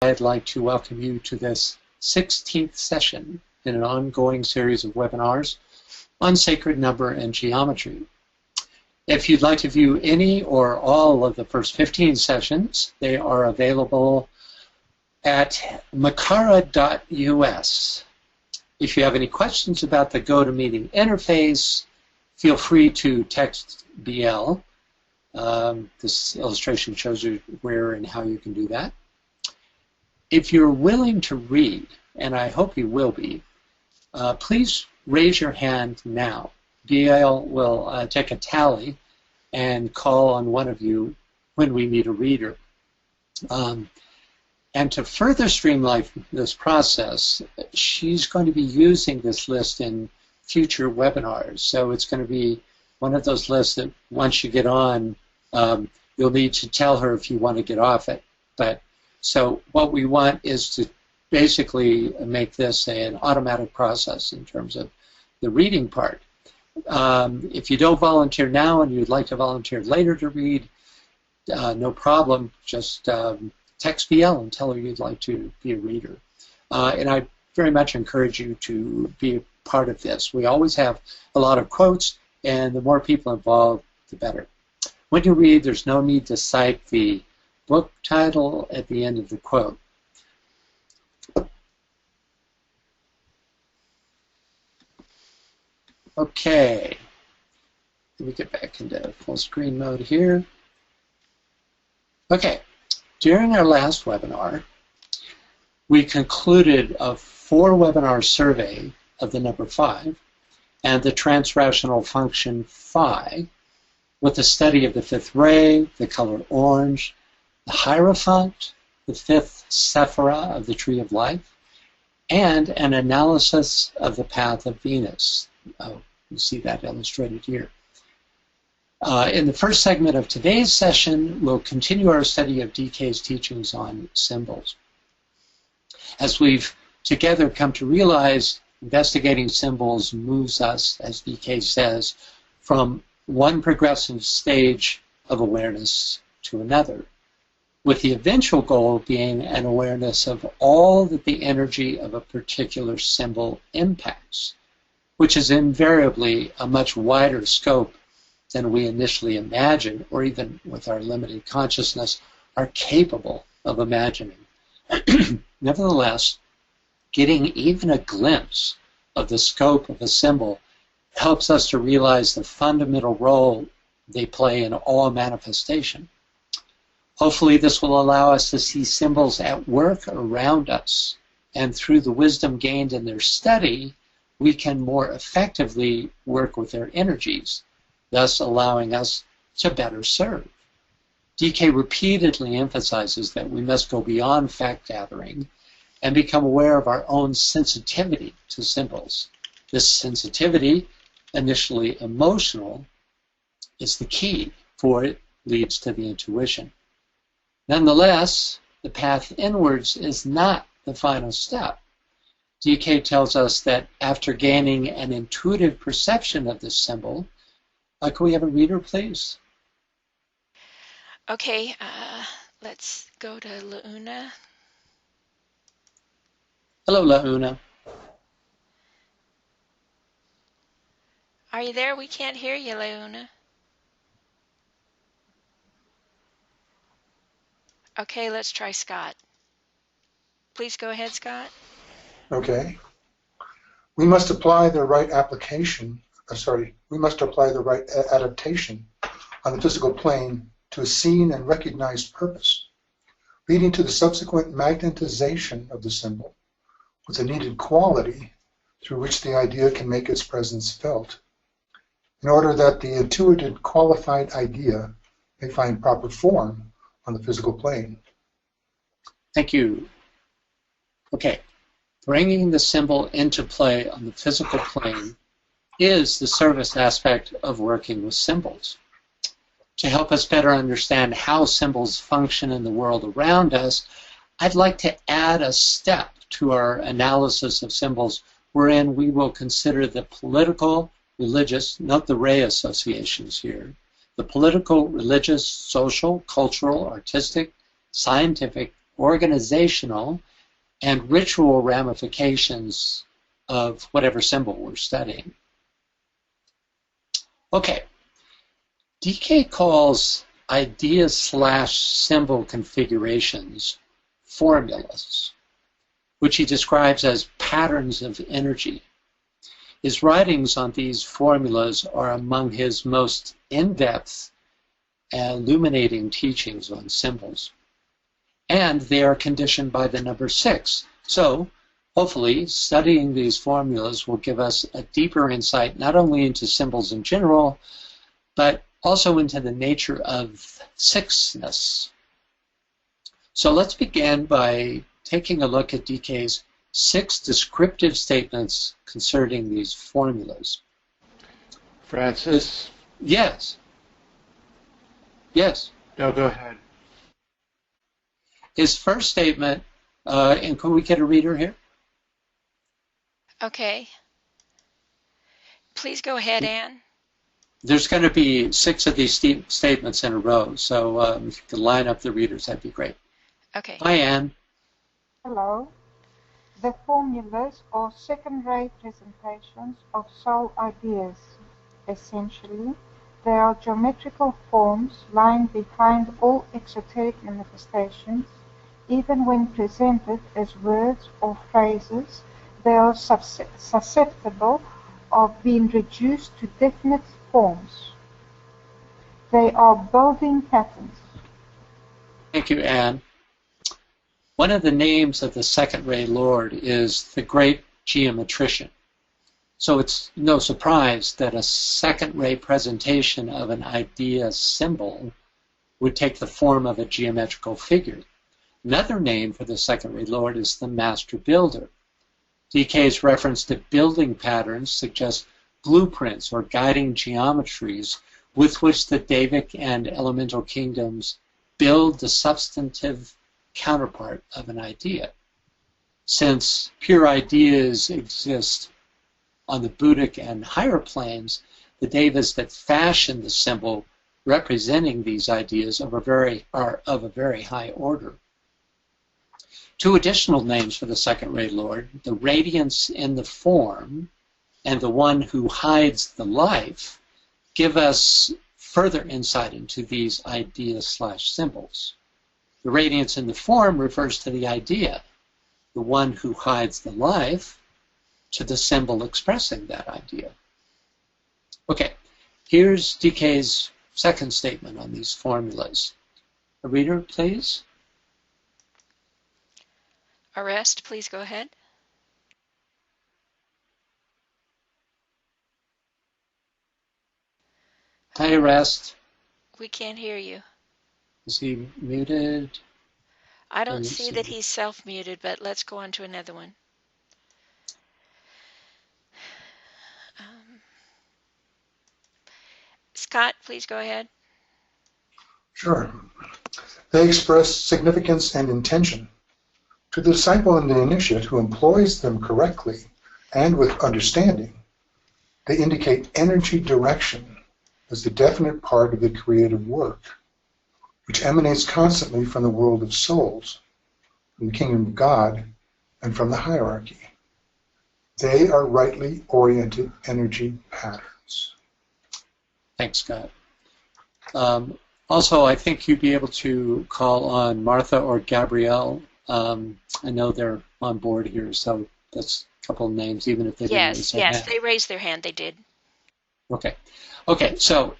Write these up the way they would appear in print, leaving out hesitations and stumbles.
I'd like to welcome you to this 16th session in an ongoing series of webinars on sacred number and geometry. If you'd like to view any or all of the first 15 sessions, they are available at makara.us. If you have any questions about the GoToMeeting interface, feel free to text BL. This illustration shows you where and how you can do that. If you're willing to read, and I hope you will be, please raise your hand now. BL will take a tally and call on one of you when we need a reader. And to further streamline this process, she's going to be using this list in future webinars. So it's going to be one of those lists that once you get on, you'll need to tell her if you want to get off it. So what we want is to basically make this an automatic process in terms of the reading part. If you don't volunteer now and you'd like to volunteer later to read, no problem. Just text BL and tell her you'd like to be a reader. And I very much encourage you to be a part of this. We always have a lot of quotes, and the more people involved, the better. When you read, there's no need to cite the book title at the end of the quote. Okay, let me get back into full screen mode here. Okay, during our last webinar, we concluded a 4-webinar survey of the number 5 and the transrational function phi with a study of the 5th ray, the color orange, the Hierophant, the 5th Sephira of the Tree of Life, and an analysis of the path of Venus. You see that illustrated here. In the first segment of today's session, we'll continue our study of DK's teachings on symbols. As we've together come to realize, investigating symbols moves us, as DK says, from one progressive stage of awareness to another, with the eventual goal being an awareness of all that the energy of a particular symbol impacts, which is invariably a much wider scope than we initially imagine, or even with our limited consciousness, are capable of imagining. Nevertheless, getting even a glimpse of the scope of a symbol helps us to realize the fundamental role they play in all manifestation. Hopefully this will allow us to see symbols at work around us, and through the wisdom gained in their study, we can more effectively work with their energies, thus allowing us to better serve. DK repeatedly emphasizes that we must go beyond fact-gathering and become aware of our own sensitivity to symbols. This sensitivity, initially emotional, is the key, for it leads to the intuition. Nonetheless, the path inwards is not the final step. DK tells us that after gaining an intuitive perception of this symbol, can we have a reader, please? Okay, let's go to Launa. Hello, Launa. Are you there? We can't hear you, Launa. Okay, let's try Scott. Please go ahead, Scott. Okay. We must apply the right adaptation on the physical plane to a seen and recognized purpose, leading to the subsequent magnetization of the symbol with the needed quality through which the idea can make its presence felt, in order that the intuited qualified idea may find proper form on the physical plane. Thank you. Okay, bringing the symbol into play on the physical plane is the service aspect of working with symbols. To help us better understand how symbols function in the world around us, I'd like to add a step to our analysis of symbols wherein we will consider the political, religious, note the ray associations here, the political, religious, social, cultural, artistic, scientific, organizational, and ritual ramifications of whatever symbol we're studying. Okay, DK calls idea/symbol configurations formulas, which he describes as patterns of energy. His writings on these formulas are among his most in-depth and illuminating teachings on symbols. And they are conditioned by the number 6. So, hopefully, studying these formulas will give us a deeper insight not only into symbols in general, but also into the nature of sixness. So let's begin by taking a look at DK's 6 descriptive statements concerning these formulas. Francis? Yes. Yes. No, go ahead. His first statement, and can we get a reader here? Okay. Please go ahead, Anne. There's going to be 6 of these statements in a row, so if you could line up the readers, that'd be great. Okay. Hi, Anne. Hello. The formulas are second-rate presentations of soul ideas. Essentially, they are geometrical forms lying behind all exoteric manifestations. Even when presented as words or phrases, they are susceptible of being reduced to definite forms. They are building patterns. Thank you, Anne. One of the names of the second-ray Lord is the Great Geometrician. So it's no surprise that a second-ray presentation of an idea symbol would take the form of a geometrical figure. Another name for the second-ray Lord is the Master Builder. DK's reference to building patterns suggests blueprints or guiding geometries with which the Devic and elemental kingdoms build the substantive counterpart of an idea. Since pure ideas exist on the Buddhic and higher planes, the devas that fashion the symbol representing these ideas are of a very high order. 2 additional names for the second-ray Lord, the radiance in the form and the one who hides the life, give us further insight into these idea/symbols. The radiance in the form refers to the idea, the one who hides the life to the symbol expressing that idea. Okay, here's DK's second statement on these formulas. A reader, please. Arrest, please go ahead. Hi, Arrest. We can't hear you. Is he muted? I don't see that he's self-muted, but let's go on to another one. Scott, please go ahead. Sure. They express significance and intention. To the disciple and the initiate who employs them correctly and with understanding, they indicate energy direction as the definite part of the creative work, which emanates constantly from the world of souls, from the kingdom of God, and from the hierarchy. They are rightly oriented energy patterns. Thanks, Scott. Also, I think you'd be able to call on Martha or Gabrielle. I know they're on board here, so that's a couple of names, even if they didn't raise their hand. Yes, they raised their hand. They did. Okay. Okay, so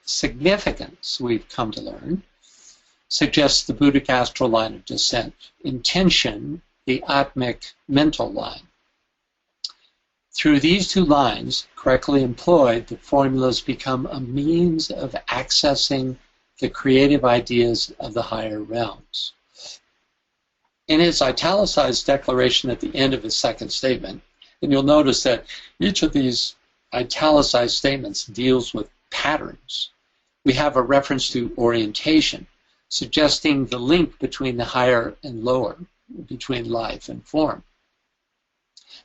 significance, we've come to learn, suggests the Buddhic astral line of descent. Intention, the Atmic mental line. Through these 2 lines, correctly employed, the formulas become a means of accessing the creative ideas of the higher realms. In his italicized declaration at the end of his second statement, and you'll notice that each of these italicized statements deals with patterns. We have a reference to orientation, suggesting the link between the higher and lower, between life and form.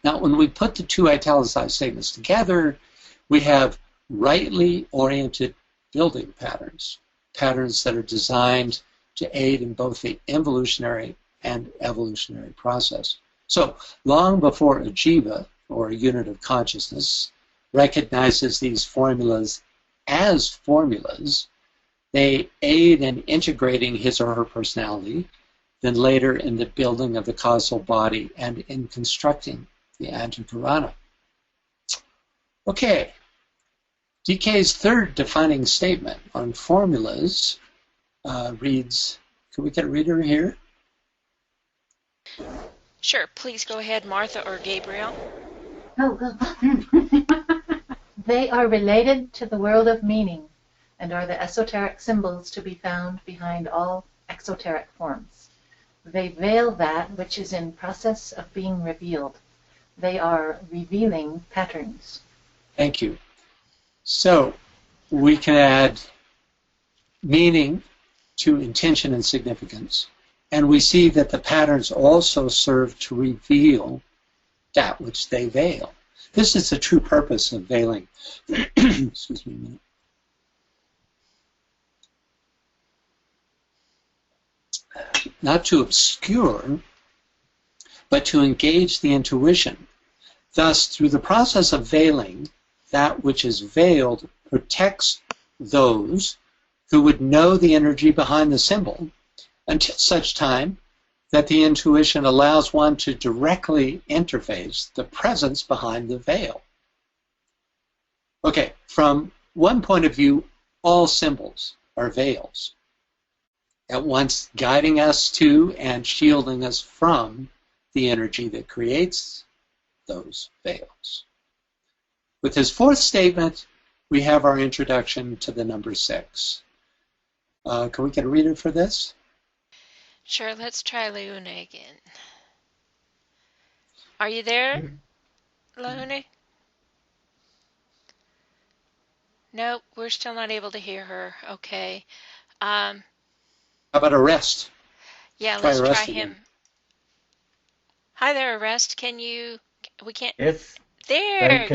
Now, when we put the 2 italicized statements together, we have rightly oriented building patterns, patterns that are designed to aid in both the involutionary and evolutionary process. So, long before a jiva, or a unit of consciousness, recognizes these formulas as formulas, they aid in integrating his or her personality, then later in the building of the causal body and in constructing the Antakarana. Okay, DK's third defining statement on formulas reads, can we get a reader here? Sure, please go ahead, Martha or Gabriel. Oh, they are related to the world of meaning and are the esoteric symbols to be found behind all exoteric forms. They veil that which is in process of being revealed. They are revealing patterns. Thank you. So we can add meaning to intention and significance, and we see that the patterns also serve to reveal that which they veil. This is the true purpose of veiling. Excuse me a minute. Not to obscure, but to engage the intuition. Thus, through the process of veiling, that which is veiled protects those who would know the energy behind the symbol until such time that the intuition allows one to directly interface the presence behind the veil. Okay, from one point of view, all symbols are veils, at once guiding us to and shielding us from the energy that creates those veils. With his fourth statement, we have our introduction to the number 6. Can we get a reader for this? Sure, let's try Leune again. Are you there, Leune? Nope, we're still not able to hear her. Okay. How about Arrest? Yeah, Try let's Arrest try again. him. Hi there, Arrest. Can you... We can't... Yes, There!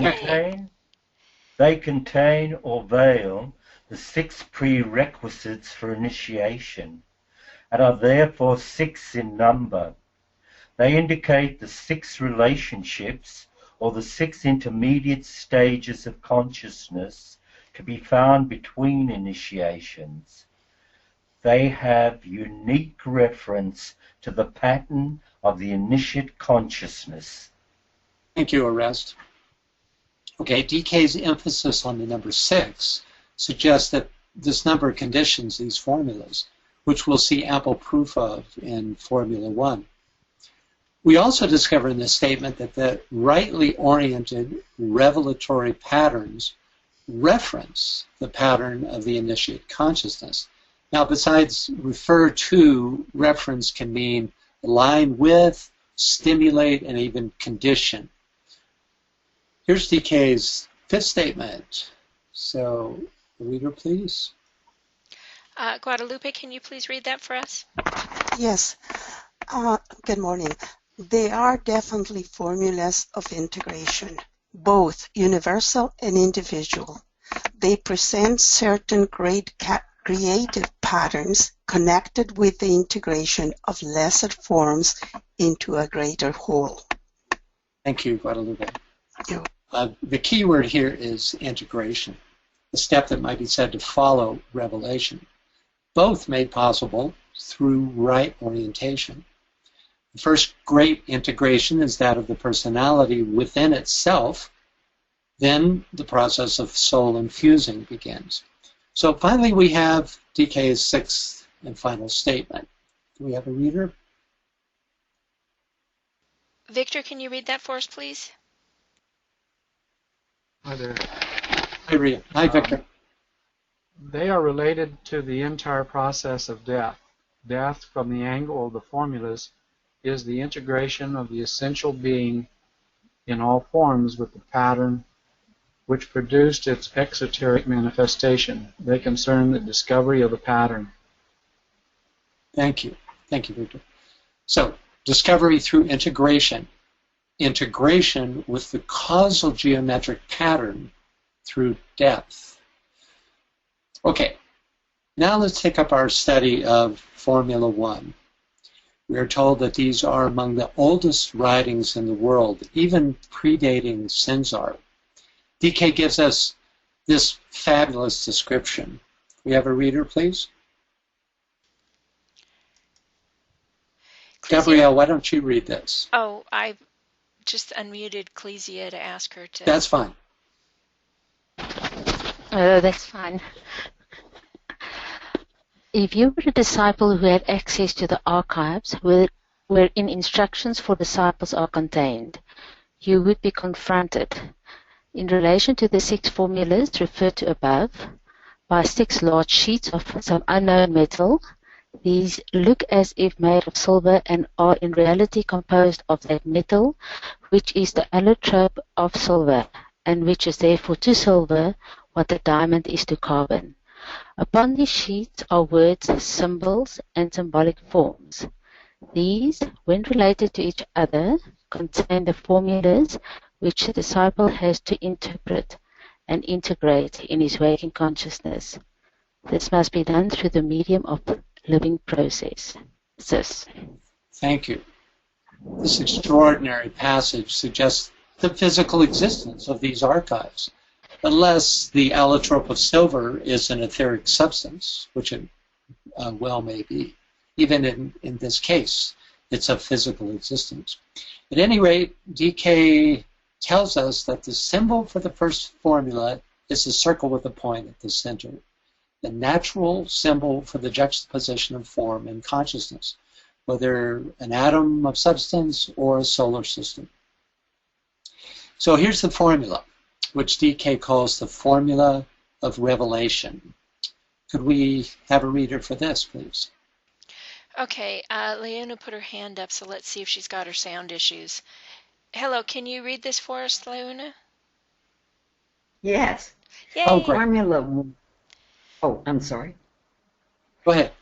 they contain or veil the 6 prerequisites for initiation and are therefore 6 in number. They indicate the 6 relationships or the 6 intermediate stages of consciousness to be found between initiations. They have unique reference to the pattern of the initiate consciousness. Thank you, Arrest. Okay, DK's emphasis on the number 6 suggests that this number conditions these formulas, which we'll see ample proof of in Formula 1. We also discover in this statement that the rightly oriented revelatory patterns reference the pattern of the initiate consciousness. Now, besides refer to, reference can mean align with, stimulate, and even condition. Here's DK's 5th statement. So, the reader, please. Guadalupe, can you please read that for us? Yes. Good morning. They are definitely formulas of integration, both universal and individual. They present certain great creative patterns connected with the integration of lesser forms into a greater whole. Thank you, Guadalupe. You. The key word here is integration, a step that might be said to follow revelation, both made possible through right orientation. The first great integration is that of the personality within itself. Then the process of soul infusing begins. So finally we have DK's 6th and final statement. Do we have a reader? Victor, can you read that for us, please? Hi there. Hi, Ria. Hi, Victor. They are related to the entire process of death. Death, from the angle of the formulas, is the integration of the essential being in all forms with the pattern which produced its exoteric manifestation. They concern the discovery of the pattern. Thank you. Thank you, Victor. So, discovery through integration. Integration with the causal geometric pattern through depth. Okay, Now let's take up our study of Formula One. We are told that these are among the oldest writings in the world, even predating Censar. DK gives us this fabulous description. We have a reader, please? Gabrielle, why don't you read this? Oh, I just unmuted Clesia to ask her to. That's fine. That's fine. If you were a disciple who had access to the archives wherein instructions for disciples are contained, you would be confronted, in relation to the 6 formulas referred to above, by 6 large sheets of some unknown metal. These look as if made of silver and are in reality composed of that metal, which is the allotrope of silver, and which is therefore to silver what the diamond is to carbon. Upon these sheets are words, symbols, and symbolic forms. These, when related to each other, contain the formulas which the disciple has to interpret and integrate in his waking consciousness. This must be done through the medium of living process. Thank you. This extraordinary passage suggests the physical existence of these archives, unless the allotrope of silver is an etheric substance, which it well may be. Even in this case, it's a physical existence. At any rate, DK tells us that the symbol for the first formula is a circle with a point at the center, the natural symbol for the juxtaposition of form and consciousness, whether an atom of substance or a solar system. So here's the formula, which DK calls the formula of revelation. Could we have a reader for this, please? Okay, Leona put her hand up, so let's see if she's got her sound issues. Hello, can you read this for us, Leona? Yes. Yay. Oh, great. Formula. Oh, I'm sorry. Go ahead.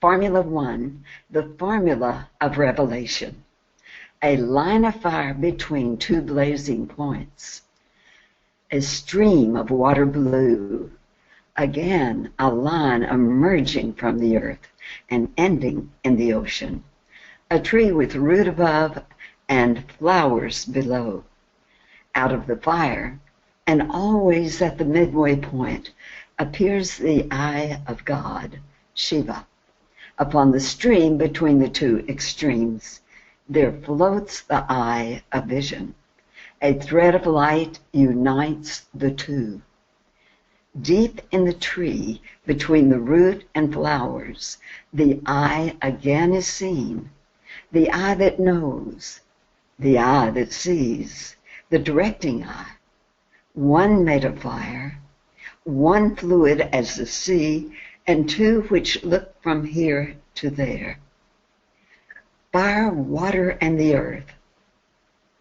Formula 1, the formula of revelation. A line of fire between 2 blazing points. A stream of water blue. Again, a line emerging from the earth and ending in the ocean. A tree with root above and flowers below. Out of the fire, and always at the midway point, appears the eye of God, Shiva. Upon the stream between the 2 extremes, there floats the eye of vision. A thread of light unites the 2. Deep in the tree, between the root and flowers, the eye again is seen, the eye that knows, the eye that sees, the directing eye, one made of fire, one fluid as the sea, and 2 which look from here to there. Fire, water, and the earth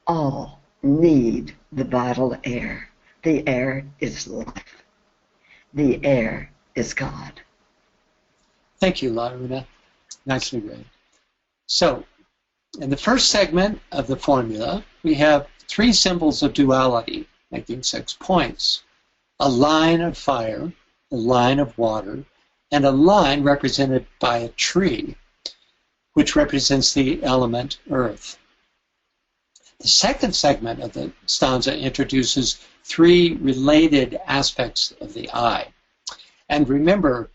all need the vital air. The air is life. The air is God. Thank you, Launa. Nicely read. So, in the first segment of the formula, we have 3 symbols of duality, making 6 points. A line of fire, a line of water, and a line represented by a tree, which represents the element earth. The second segment of the stanza introduces 3 related aspects of the eye. And remember,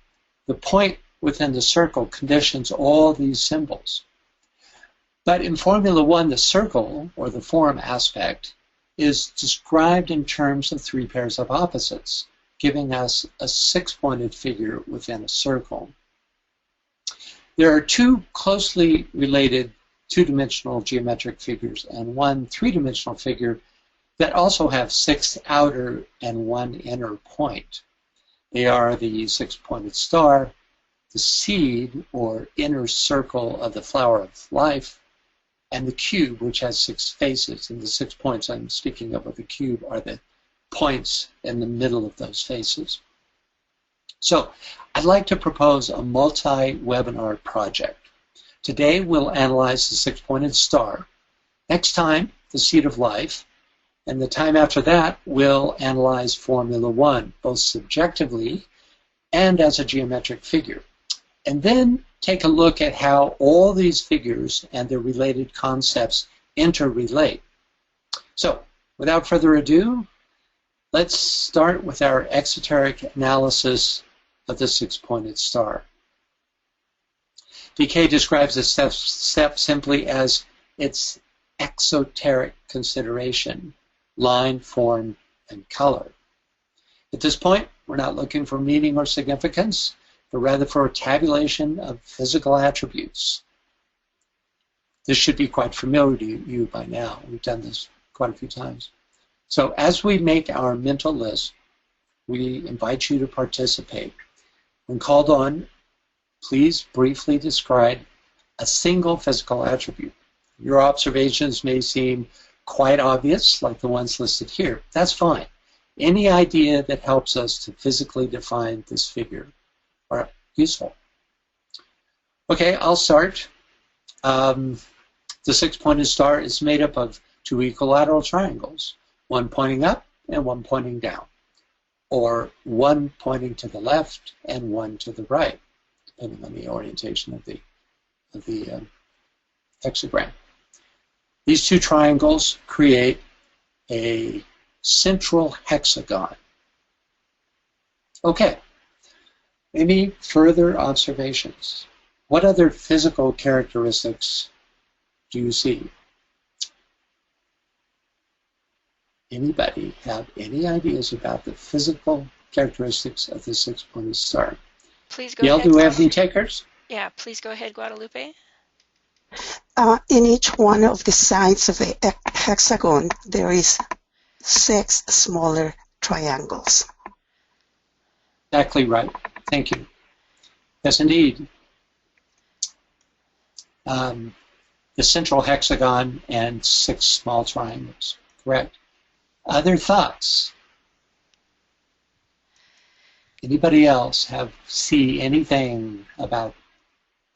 the point within the circle conditions all these symbols. But in Formula 1, the circle, or the form aspect, is described in terms of 3 pairs of opposites, giving us a 6-pointed figure within a circle. There are 2 closely related 2-dimensional geometric figures and 1 3-dimensional figure that also have 6 outer and 1 inner point. They are the 6-pointed star, the seed or inner circle of the flower of life, and the cube, which has 6 faces. And the 6 points I'm speaking of the cube are the points in the middle of those faces. So I'd like to propose a multi-webinar project. Today we'll analyze the 6-pointed star. Next time, the seed of life. And the time after that, we'll analyze Formula 1, both subjectively and as a geometric figure. And then take a look at how all these figures and their related concepts interrelate. So, without further ado, let's start with our exoteric analysis of the six-pointed star. DK describes this step simply as its exoteric consideration, line, form, and color. At this point, we're not looking for meaning or significance, but rather for a tabulation of physical attributes. This should be quite familiar to you by now. We've done this quite a few times. So as we make our mental list, we invite you to participate. When called on, please briefly describe a single physical attribute. Your observations may seem quite obvious, like the ones listed here. That's fine. Any idea that helps us to physically define this figure are useful. Okay, I'll start. The six-pointed star is made up of two equilateral triangles, one pointing up and one pointing down, or one pointing to the left and one to the right, depending on the orientation of the hexagram. These two triangles create a central hexagon. Okay, any further observations? What other physical characteristics do you see? Anybody have any ideas about the physical characteristics of the six-pointed star? Please go Gail, ahead. do we have any takers? Yeah, please go ahead, Guadalupe. In each one of the sides of the hexagon, there is 6 smaller triangles. Exactly right. Thank you. Yes, indeed. The central hexagon and 6 small triangles. Correct. Other thoughts? Anybody else see anything about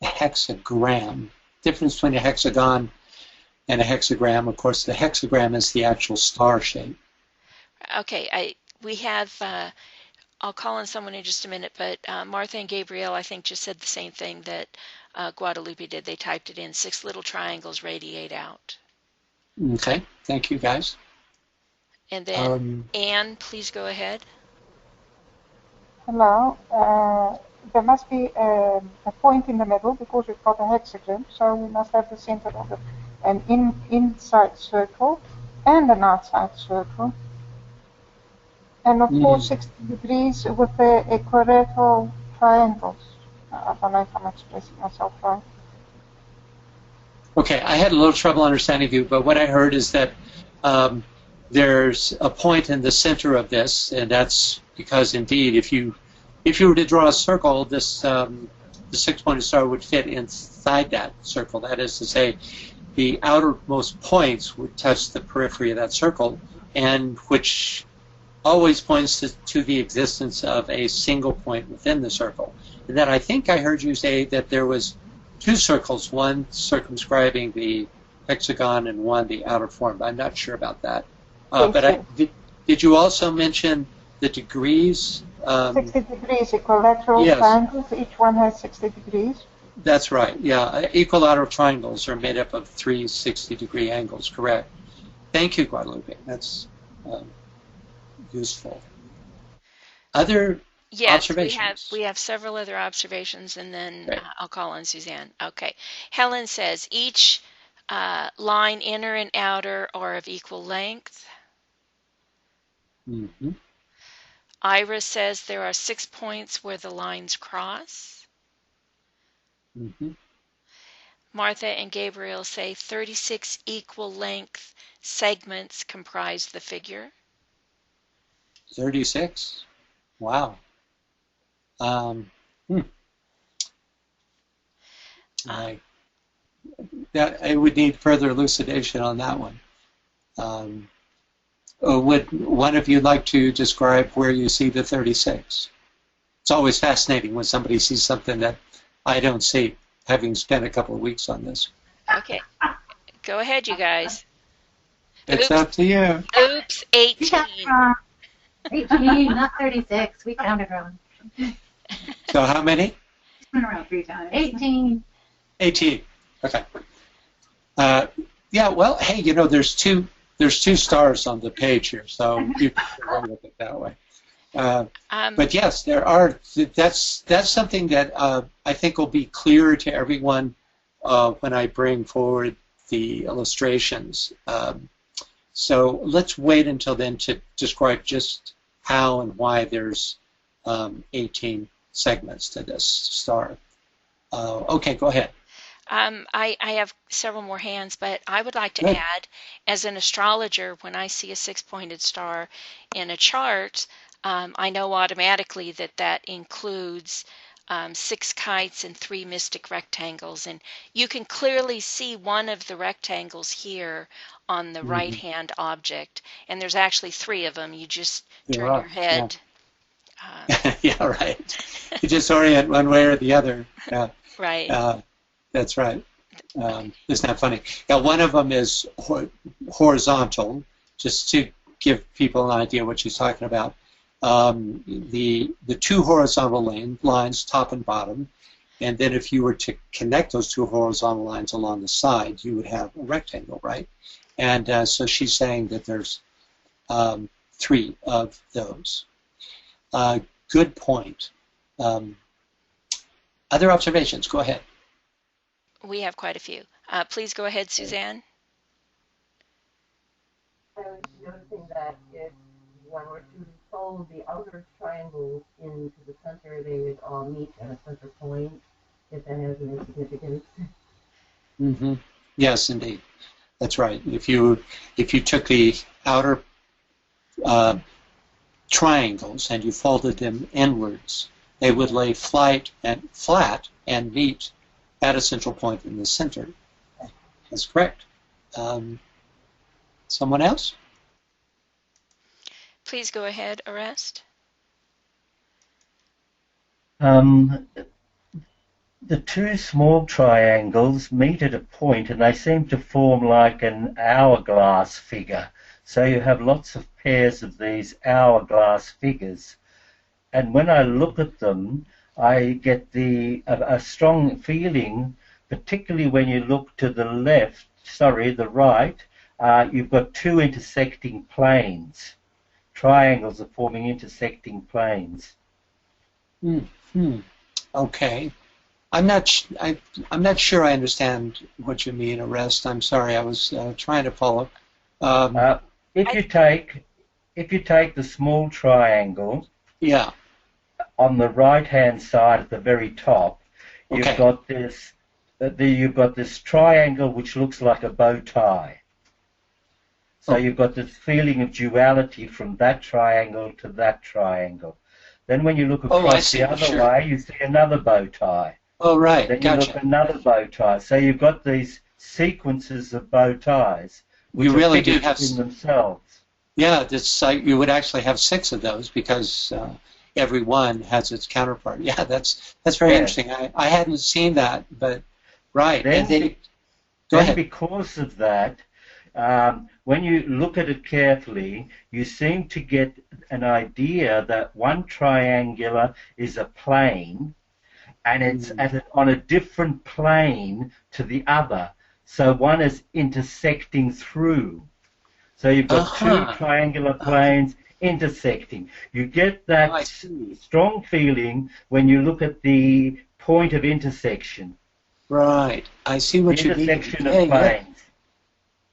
the hexagram? Difference between a hexagon and a hexagram. Of course, the hexagram is the actual star shape. Okay, we have, I'll call on someone in just a minute, but Martha and Gabrielle, I think, just said the same thing that Guadalupe did. They typed it in, 6 little triangles radiate out. Okay, thank you, guys. And then, Anne, please go ahead. Hello. There must be a point in the middle because we've got a hexagram, so we must have the center of an inside circle and an outside circle. And of course 60 degrees with the equilateral triangles. I don't know if I'm expressing myself right. Okay, I had a little trouble understanding you, but what I heard is that there's a point in the center of this, and that's because indeed, if you were to draw a circle, this the six-pointed star would fit inside that circle. That is to say, the outermost points would touch the periphery of that circle, and which always points to the existence of a single point within the circle. And then I think I heard you say that there was 2 circles, one circumscribing the hexagon and one the outer form. I'm not sure about that. But did you also mention the degrees? 60 degrees equilateral triangles, each one has 60 degrees. That's right, yeah. Equilateral triangles are made up of 3 60-degree angles, correct. Thank you, Guadalupe. That's useful. Other observations? Yes, we have several other observations, and then I'll call on Suzanne. Okay. Helen says, each line, inner and outer, are of equal length. Mm-hmm. Ira says there are 6 points where the lines cross. Mm-hmm. Martha and Gabriel say 36 equal length segments comprise the figure. 36? Wow. I would need further elucidation on that one. Would one of you like to describe where you see the 36? It's always fascinating when somebody sees something that I don't see, having spent a couple of weeks on this. Okay. Go ahead, you guys. It's up to you. Oops, 18. 18, not 36. We counted wrong. So how many? Been around 3 times. 18. 18. Okay. Yeah. Well, hey, you know, there's two stars on the page here, so you can look at it that way. But yes, there are. That's something that I think will be clearer to everyone when I bring forward the illustrations. So let's wait until then to describe just how and why there's 18 segments to this star. Okay, go ahead. I have several more hands, but I would like to add, as an astrologer, when I see a 6-pointed star in a chart, I know automatically that that includes 6 kites and 3 mystic rectangles. And you can clearly see one of the rectangles here on the right-hand object. And there's actually 3 of them. You just turn your head. Yeah. Yeah, right. You just orient one way or the other. Yeah. Right. That's right. Isn't that funny? Yeah, one of them is horizontal, just to give people an idea what she's talking about. The 2 horizontal lines, top and bottom, and then if you were to connect those 2 horizontal lines along the side, you would have a rectangle, right? And so she's saying that there's 3 of those. Good point. Other observations? Go ahead. We have quite a few. Please go ahead, Suzanne. I was noticing that if one were to fold the outer triangles into the center, they would all meet at a center point, if that has any significance. Mm-hmm. Yes, indeed. That's right. If you took the outer triangles and you folded them inwards, they would lay flat and meet at a central point in the center. That's correct. Someone else? Please go ahead, Arrest. The 2 small triangles meet at a point and they seem to form like an hourglass figure. So you have lots of pairs of these hourglass figures. And when I look at them, I get a strong feeling, particularly when you look to the the right, you've got 2 intersecting planes. Triangles are forming intersecting planes. Okay. I'm not sure I understand what you mean, Arrest. I'm sorry. I was trying to follow. If you take the small triangle, yeah, on the right-hand side at the very top, you've got this. You've got this triangle which looks like a bow tie. So you've got this feeling of duality from that triangle to that triangle. Then when you look across the other way, you see another bow tie. Oh, right. Then you look at another bow tie. So you've got these sequences of bow ties. We really do have in themselves. Yeah, this you would actually have 6 of those because every one has its counterpart. Yeah, that's very interesting. I hadn't seen that, but right. Then, go ahead. Because of that, when you look at it carefully, you seem to get an idea that one triangular is a plane, and it's on a different plane to the other. So one is intersecting through. So you've got 2 triangular planes intersecting. You get that strong feeling when you look at the point of intersection. Right. I see what you mean. Intersection of planes. Yeah.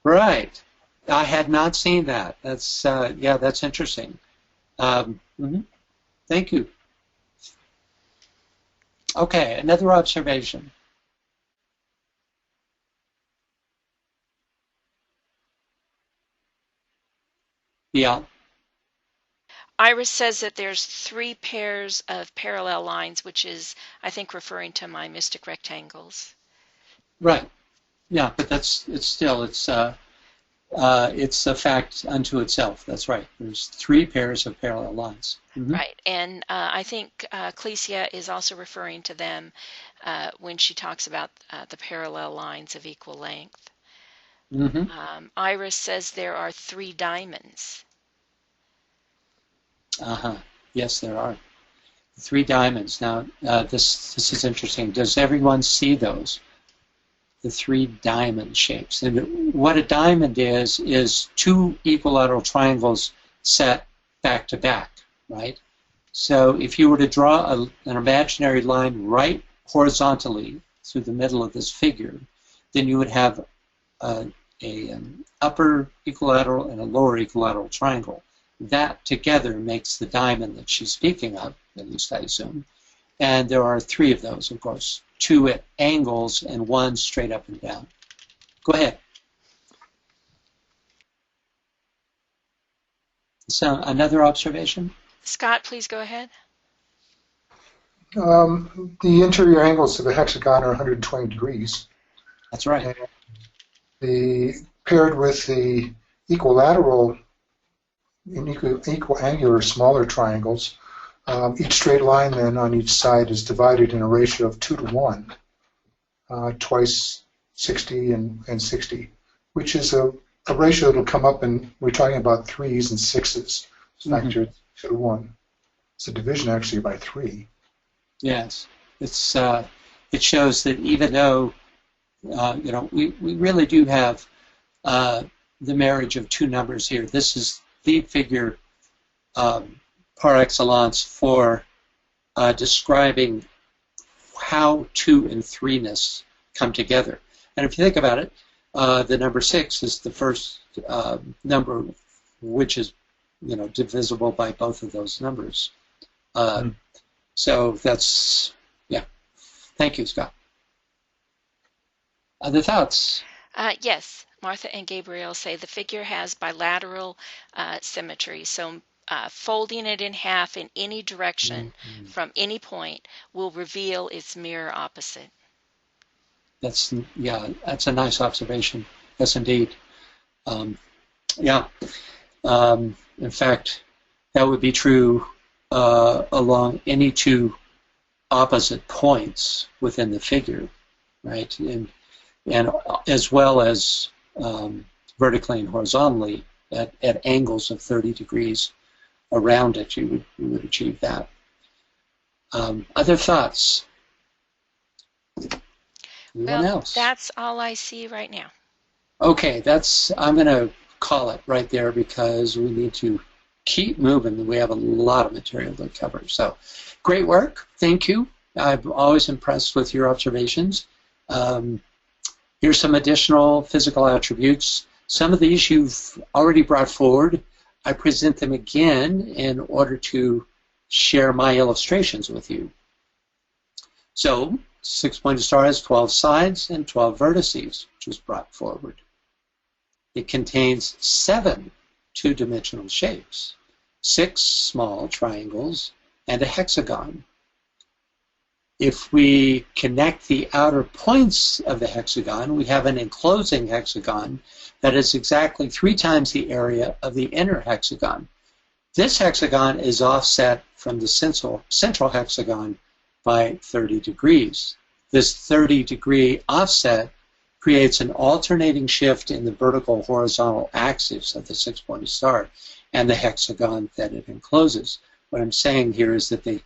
Right. I had not seen that. That's that's interesting. Thank you. Okay, another observation. Yeah. Iris says that there's 3 pairs of parallel lines, which is, I think, referring to my mystic rectangles. Right. Yeah, but it's a fact unto itself. That's right. There's 3 pairs of parallel lines. Right, and I think Clesia is also referring to them when she talks about the parallel lines of equal length. Iris says there are 3 diamonds. Yes, there are. 3 diamonds. Now, this is interesting. Does everyone see those? The 3 diamond shapes. And what a diamond is 2 equilateral triangles set back to back, right? So if you were to draw an imaginary line right horizontally through the middle of this figure, then you would have an upper equilateral and a lower equilateral triangle. That together makes the diamond that she's speaking of, at least I assume. And there are 3 of those, of course. 2 at angles and 1 straight up and down. Go ahead. So another observation? Scott, please go ahead. The interior angles of a hexagon are 120 degrees. That's right. And paired with the equilateral equal angular smaller triangles, each straight line then on each side is divided in a ratio of 2 to 1, twice 60 and 60, which is a ratio that will come up, and we're talking about 3s and 6s. Factor 2 to 1. It's a division actually by 3. Yes, it's it shows that even though we really do have the marriage of 2 numbers here. This is the figure par excellence for describing how 2 and 3-ness come together. And if you think about it, the number 6 is the first number which is divisible by both of those numbers. So that's, yeah. Thank you, Scott. Other thoughts? Yes, Martha and Gabriel say the figure has bilateral symmetry, so folding it in half in any direction from any point will reveal its mirror opposite. That's a nice observation. Yes, indeed. In fact, that would be true along any 2 opposite points within the figure, right? And as well as vertically and horizontally at angles of 30 degrees around it, you would achieve that. Other thoughts? Anyone else? That's all I see right now. Okay, I'm going to call it right there because we need to keep moving. We have a lot of material to cover. So, great work. Thank you. I'm always impressed with your observations. Here's some additional physical attributes. Some of these you've already brought forward. I present them again in order to share my illustrations with you. So, 6-pointed star has 12 sides and 12 vertices, which was brought forward. It contains 7 2-dimensional shapes, 6 small triangles, and a hexagon. If we connect the outer points of the hexagon, we have an enclosing hexagon that is exactly 3 times the area of the inner hexagon. This hexagon is offset from the central hexagon by 30 degrees. This 30-degree offset creates an alternating shift in the vertical horizontal axis of the 6-pointed star and the hexagon that it encloses. What I'm saying here is that the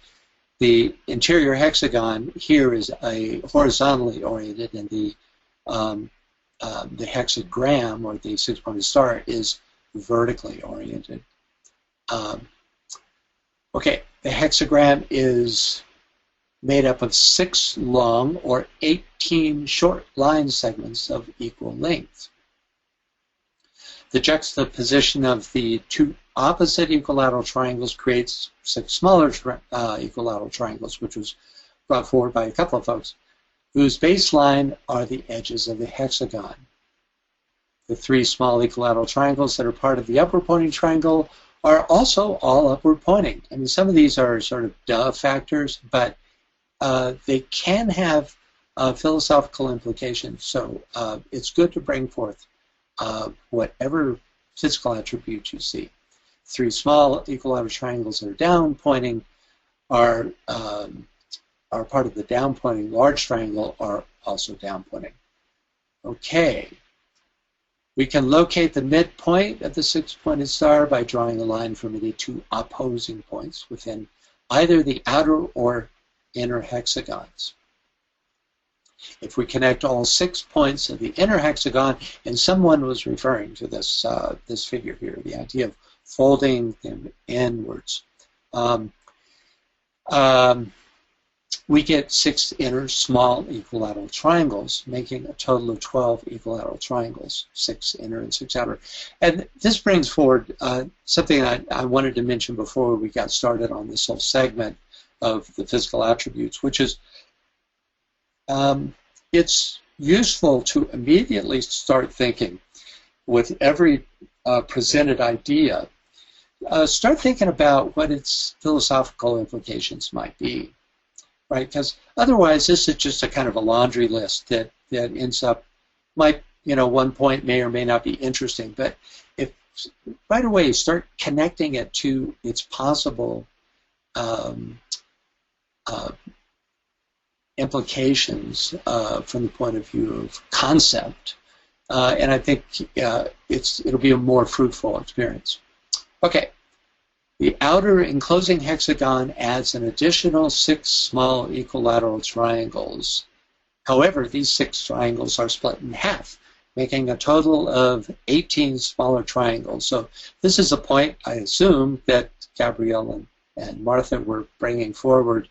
interior hexagon here is a horizontally oriented, and the hexagram, or the 6-pointed star, is vertically oriented. Okay, the hexagram is made up of 6 long or 18 short line segments of equal length. The juxtaposition of the 2 opposite equilateral triangles creates 6 smaller equilateral triangles, which was brought forward by a couple of folks, whose baseline are the edges of the hexagon. The 3 small equilateral triangles that are part of the upward pointing triangle are also all upward pointing. I mean, some of these are sort of duh factors, but they can have philosophical implications. So it's good to bring forth whatever physical attributes you see. 3 small equilateral triangles that are down pointing are part of the down pointing large triangle, are also down pointing. Okay. We can locate the midpoint of the 6-pointed star by drawing a line from any 2 opposing points within either the outer or inner hexagons. If we connect all 6 points of the inner hexagon, and someone was referring to this, this figure here, the idea of folding them inwards, we get 6 inner small equilateral triangles, making a total of 12 equilateral triangles, 6 inner and 6 outer. And this brings forward something I wanted to mention before we got started on this whole segment of the physical attributes, which is it's useful to immediately start thinking with every presented idea, start thinking about what its philosophical implications might be, right? Because otherwise this is just a kind of a laundry list that ends up, one point may or may not be interesting, but if right away you start connecting it to its possible implications from the point of view of concept, and I think it'll be a more fruitful experience. Okay, the outer enclosing hexagon adds an additional 6 small equilateral triangles. However, these 6 triangles are split in half, making a total of 18 smaller triangles. So this is a point, I assume, that Gabrielle and Martha were bringing forward.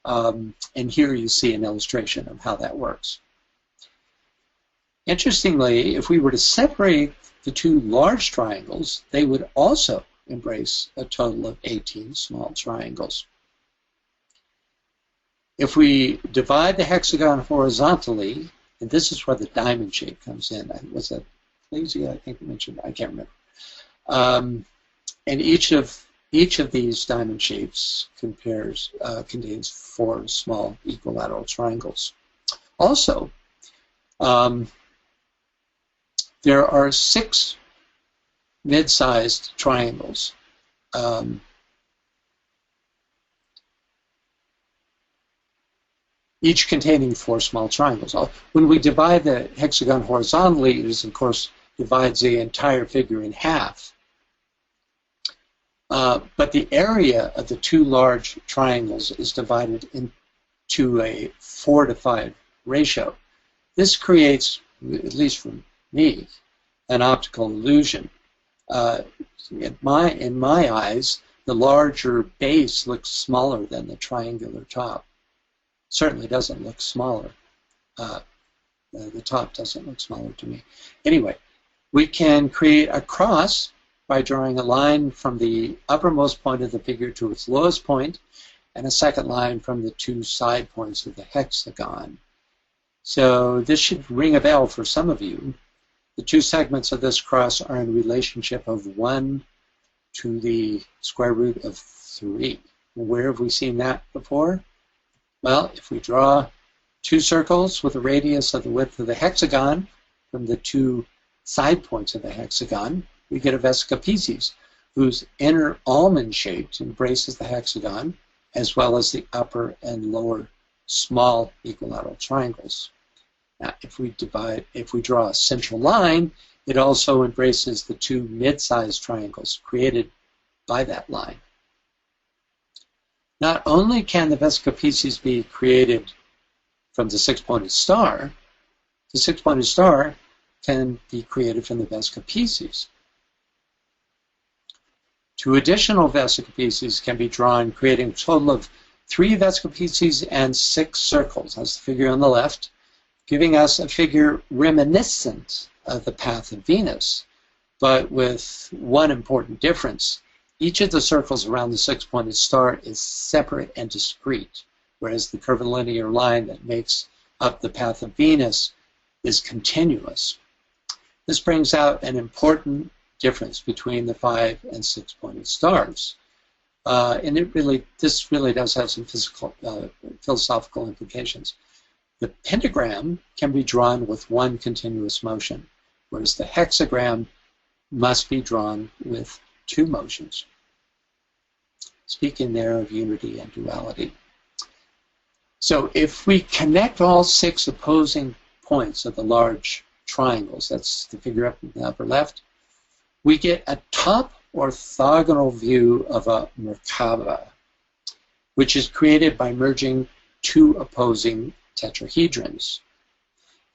And here you see an illustration of how that works. Interestingly, if we were to separate the 2 large triangles, they would also embrace a total of 18 small triangles. If we divide the hexagon horizontally, and this is where the diamond shape comes in. Was that Lazy? I think I mentioned. I can't remember. And each of these diamond shapes contains 4 small equilateral triangles. Also, there are 6 mid-sized triangles. Each containing 4 small triangles. When we divide the hexagon horizontally, it is, of course, divides the entire figure in half. But the area of the 2 large triangles is divided into a 4:5 ratio. This creates, at least for me, an optical illusion. In my eyes, the larger base looks smaller than the triangular top. Certainly doesn't look smaller. The top doesn't look smaller to me. Anyway, we can create a cross by drawing a line from the uppermost point of the figure to its lowest point, and a second line from the 2 side points of the hexagon. So this should ring a bell for some of you. The 2 segments of this cross are in relationship of 1 to the square root of 3. Where have we seen that before? Well, if we draw 2 circles with a radius of the width of the hexagon from the 2 side points of the hexagon, we get a Vesica Piscis, whose inner almond shape embraces the hexagon, as well as the upper and lower small equilateral triangles. Now, if we draw a central line, it also embraces the 2 mid-sized triangles created by that line. Not only can the Vesica Piscis be created from the 6-pointed star, the 6-pointed star can be created from the Vesica Piscis. 2 additional Vesica Piscis can be drawn, creating a total of 3 Vesica Piscis and 6 circles. That's the figure on the left, giving us a figure reminiscent of the path of Venus, but with one important difference. Each of the circles around the 6-pointed star is separate and discrete, whereas the curvilinear line that makes up the path of Venus is continuous. This brings out an important difference between the 5 and 6-pointed stars. And this really does have some philosophical implications. The pentagram can be drawn with 1 continuous motion, whereas the hexagram must be drawn with 2 motions. Speaking there of unity and duality. So if we connect all 6 opposing points of the large triangles, that's the figure up in the upper left, we get a top orthogonal view of a Merkaba. which is created by merging two opposing tetrahedrons.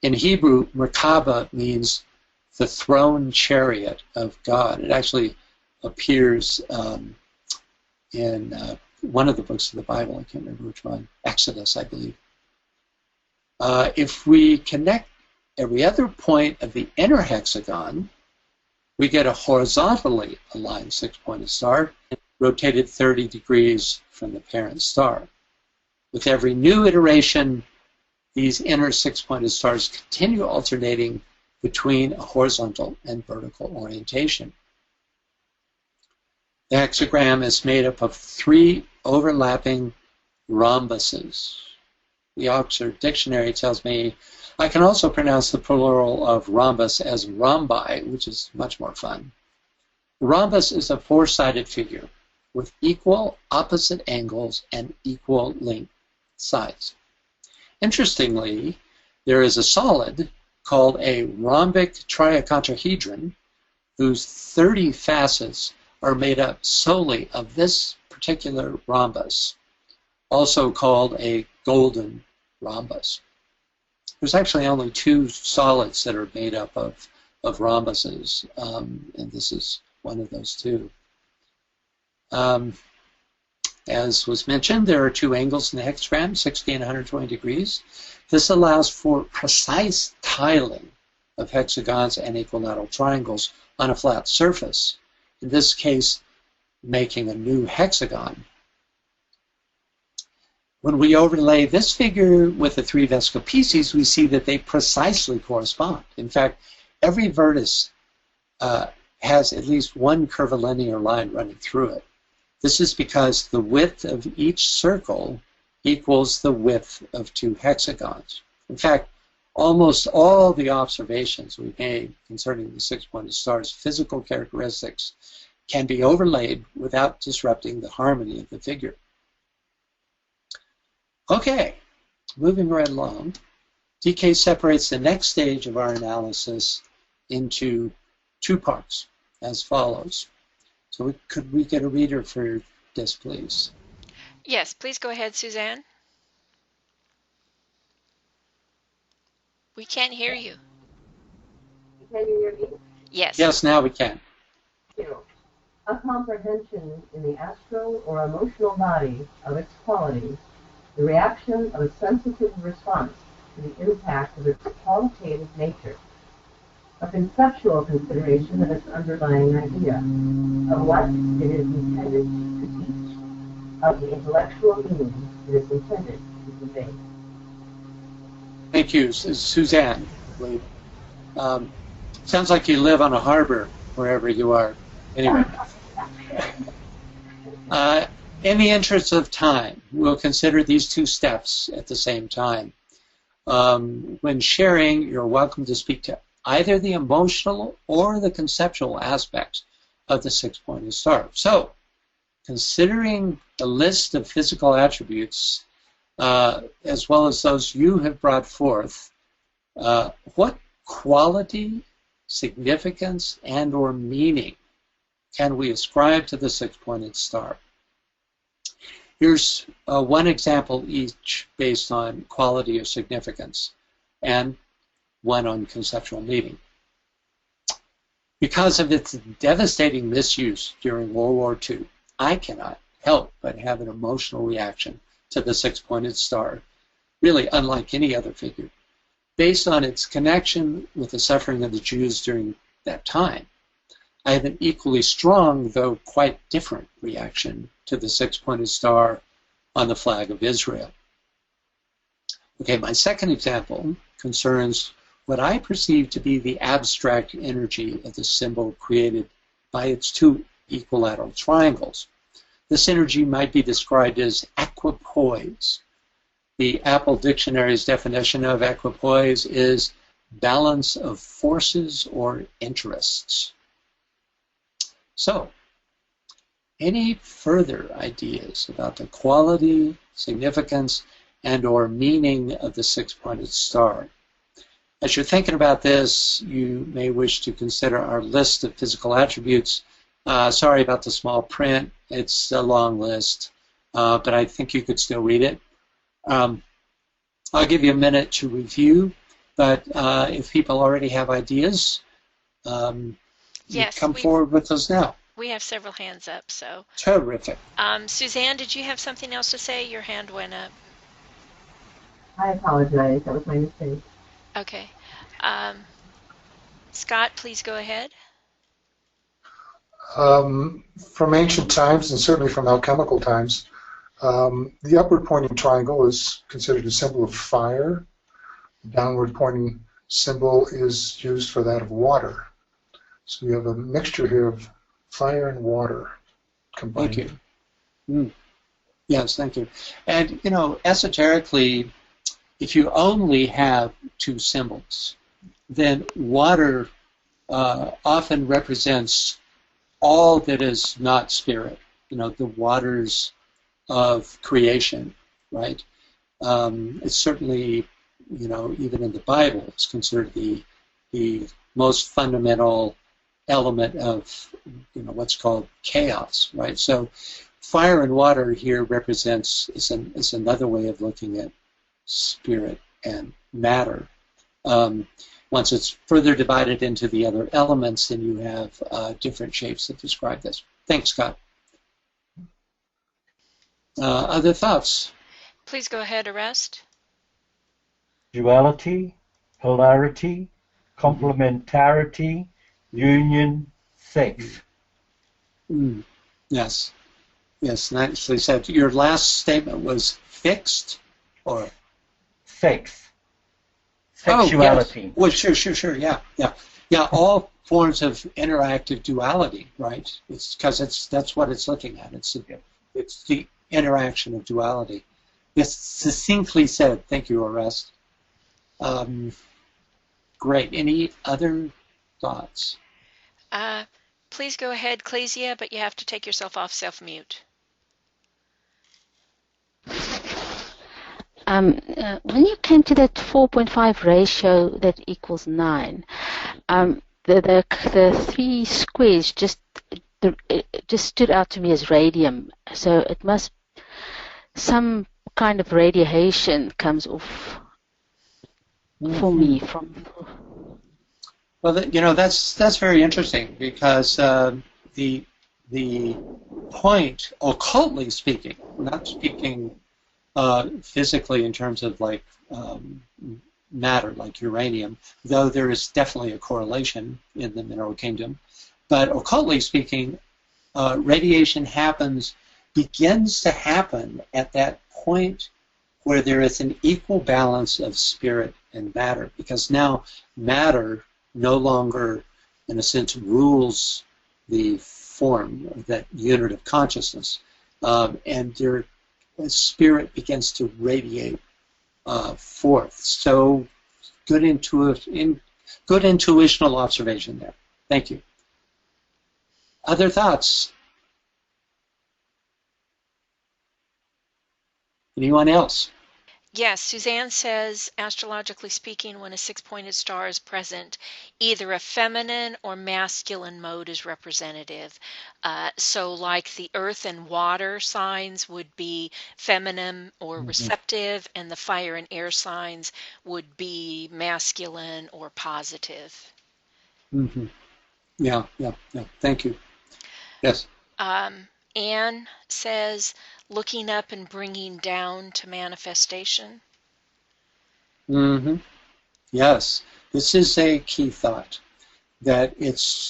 In Hebrew, Merkaba means the throne chariot of God. It actually appears in one of the books of the Bible. I can't remember which one. Exodus, I believe. If we connect every other point of the inner hexagon, we get a horizontally aligned six-pointed star, rotated 30 degrees from the parent star. With every new iteration, these inner six-pointed stars continue alternating between a horizontal and vertical orientation. The hexagram is made up of 3 overlapping rhombuses. The Oxford Dictionary tells me I can also pronounce the plural of rhombus as rhombi, which is much more fun. The rhombus is a 4-sided figure with equal opposite angles and equal length sides. Interestingly, there is a solid called a rhombic triacontrahedron whose 30 facets are made up solely of this particular rhombus, also called a golden rhombus. There's actually only 2 solids that are made up of rhombuses, and this is one of those 2. As was mentioned, there are 2 angles in the hexagram, 60 and 120 degrees. This allows for precise tiling of hexagons and equilateral triangles on a flat surface, in this case, making a new hexagon. When we overlay this figure with the 3 Vescopices, we see that they precisely correspond. In fact, every vertex has at least one curvilinear line running through it. This is because the width of each circle equals the width of 2 hexagons. In fact, almost all the observations we made concerning the 6-pointed star's physical characteristics can be overlaid without disrupting the harmony of the figure. Okay, moving right along, DK separates the next stage of our analysis into 2 parts as follows. So could we get a reader for this, please? Yes, please go ahead, Suzanne. We can't hear you. Can you hear me? Yes. Yes, now we can. A comprehension in the astral or emotional body of its qualities, the reaction of a sensitive response to the impact of its qualitative nature, a conceptual consideration of its underlying idea, of what it is intended to teach, of the intellectual meaning it is intended to convey. Thank you, Suzanne. Sounds like you live on a harbor wherever you are. Anyway. In the interest of time, we'll consider these 2 steps at the same time. When sharing, you're welcome to speak to either the emotional or the conceptual aspects of the 6-pointed star. So, considering the list of physical attributes, as well as those you have brought forth, what quality, significance, and or meaning can we ascribe to the 6-pointed star? Here's one example each based on quality or significance, and one on conceptual meaning. Because of its devastating misuse during World War II, I cannot help but have an emotional reaction to the 6-pointed star, really unlike any other figure, based on its connection with the suffering of the Jews during that time. I have an equally strong, though quite different, reaction to the 6-pointed star on the flag of Israel. Okay, my second example concerns what I perceive to be the abstract energy of the symbol created by its 2 equilateral triangles. This energy might be described as equipoise. The Apple Dictionary's definition of equipoise is balance of forces or interests. So, any further ideas about the quality, significance, and or meaning of the 6-pointed star? As you're thinking about this, you may wish to consider our list of physical attributes. Sorry about the small print. It's a long list. but I think you could still read it. I'll give you a minute to review, but if people already have ideas, yes, come forward with those now. We have several hands up, so. Terrific. Suzanne, did you have something else to say? Your hand went up. I apologize. That was my mistake. Okay. Scott, please go ahead. From ancient times, and certainly from alchemical times, the upward pointing triangle is considered a symbol of fire. The downward pointing symbol is used for that of water. So we have a mixture here of fire and water combined. Thank you. Yes, thank you. And, you know, esoterically, if you only have two symbols, then water often represents all that is not spirit, you know, the waters of creation, right? It's certainly, you know, even in the Bible, it's considered the most fundamental element of, you know, what's called chaos, right? So fire and water here represents, is another way of looking at spirit and matter. Once it's further divided into the other elements, then you have different shapes that describe this. Thanks, Scott. Other thoughts? Please go ahead, Arrest. Duality, polarity, complementarity, union, sex. Yes. Yes, nicely said. Your last statement was fixed, or? Sex. Sexuality. Oh, yes. Well, sure, yeah. All forms of interactive duality, right? It's because that's what it's looking at. It's the interaction of duality. Yes, succinctly said. Thank you, Arrest. Great. Any other thoughts? Please go ahead, Clesia, but you have to take yourself off self-mute. When you came to that 4.5 ratio that equals 9, the three squares just stood out to me as radium. So it must, some kind of radiation comes off for me from. Well, you know, that's very interesting because the point, occultly speaking, not speaking physically in terms of like matter, like uranium, though there is definitely a correlation in the mineral kingdom. But occultly speaking, radiation begins to happen at that point where there is an equal balance of spirit and matter, because now matter no longer, in a sense, rules the form, that unit of consciousness, and their spirit begins to radiate forth. So, good intuitional observation there. Thank you. Other thoughts? Anyone else? Yes, Suzanne says, astrologically speaking, when a six-pointed star is present, either a feminine or masculine mode is representative. So like the earth and water signs would be feminine or receptive, and the fire and air signs would be masculine or positive. Yeah. Thank you. Yes. Anne says, looking up and bringing down to manifestation. Yes, this is a key thought, that it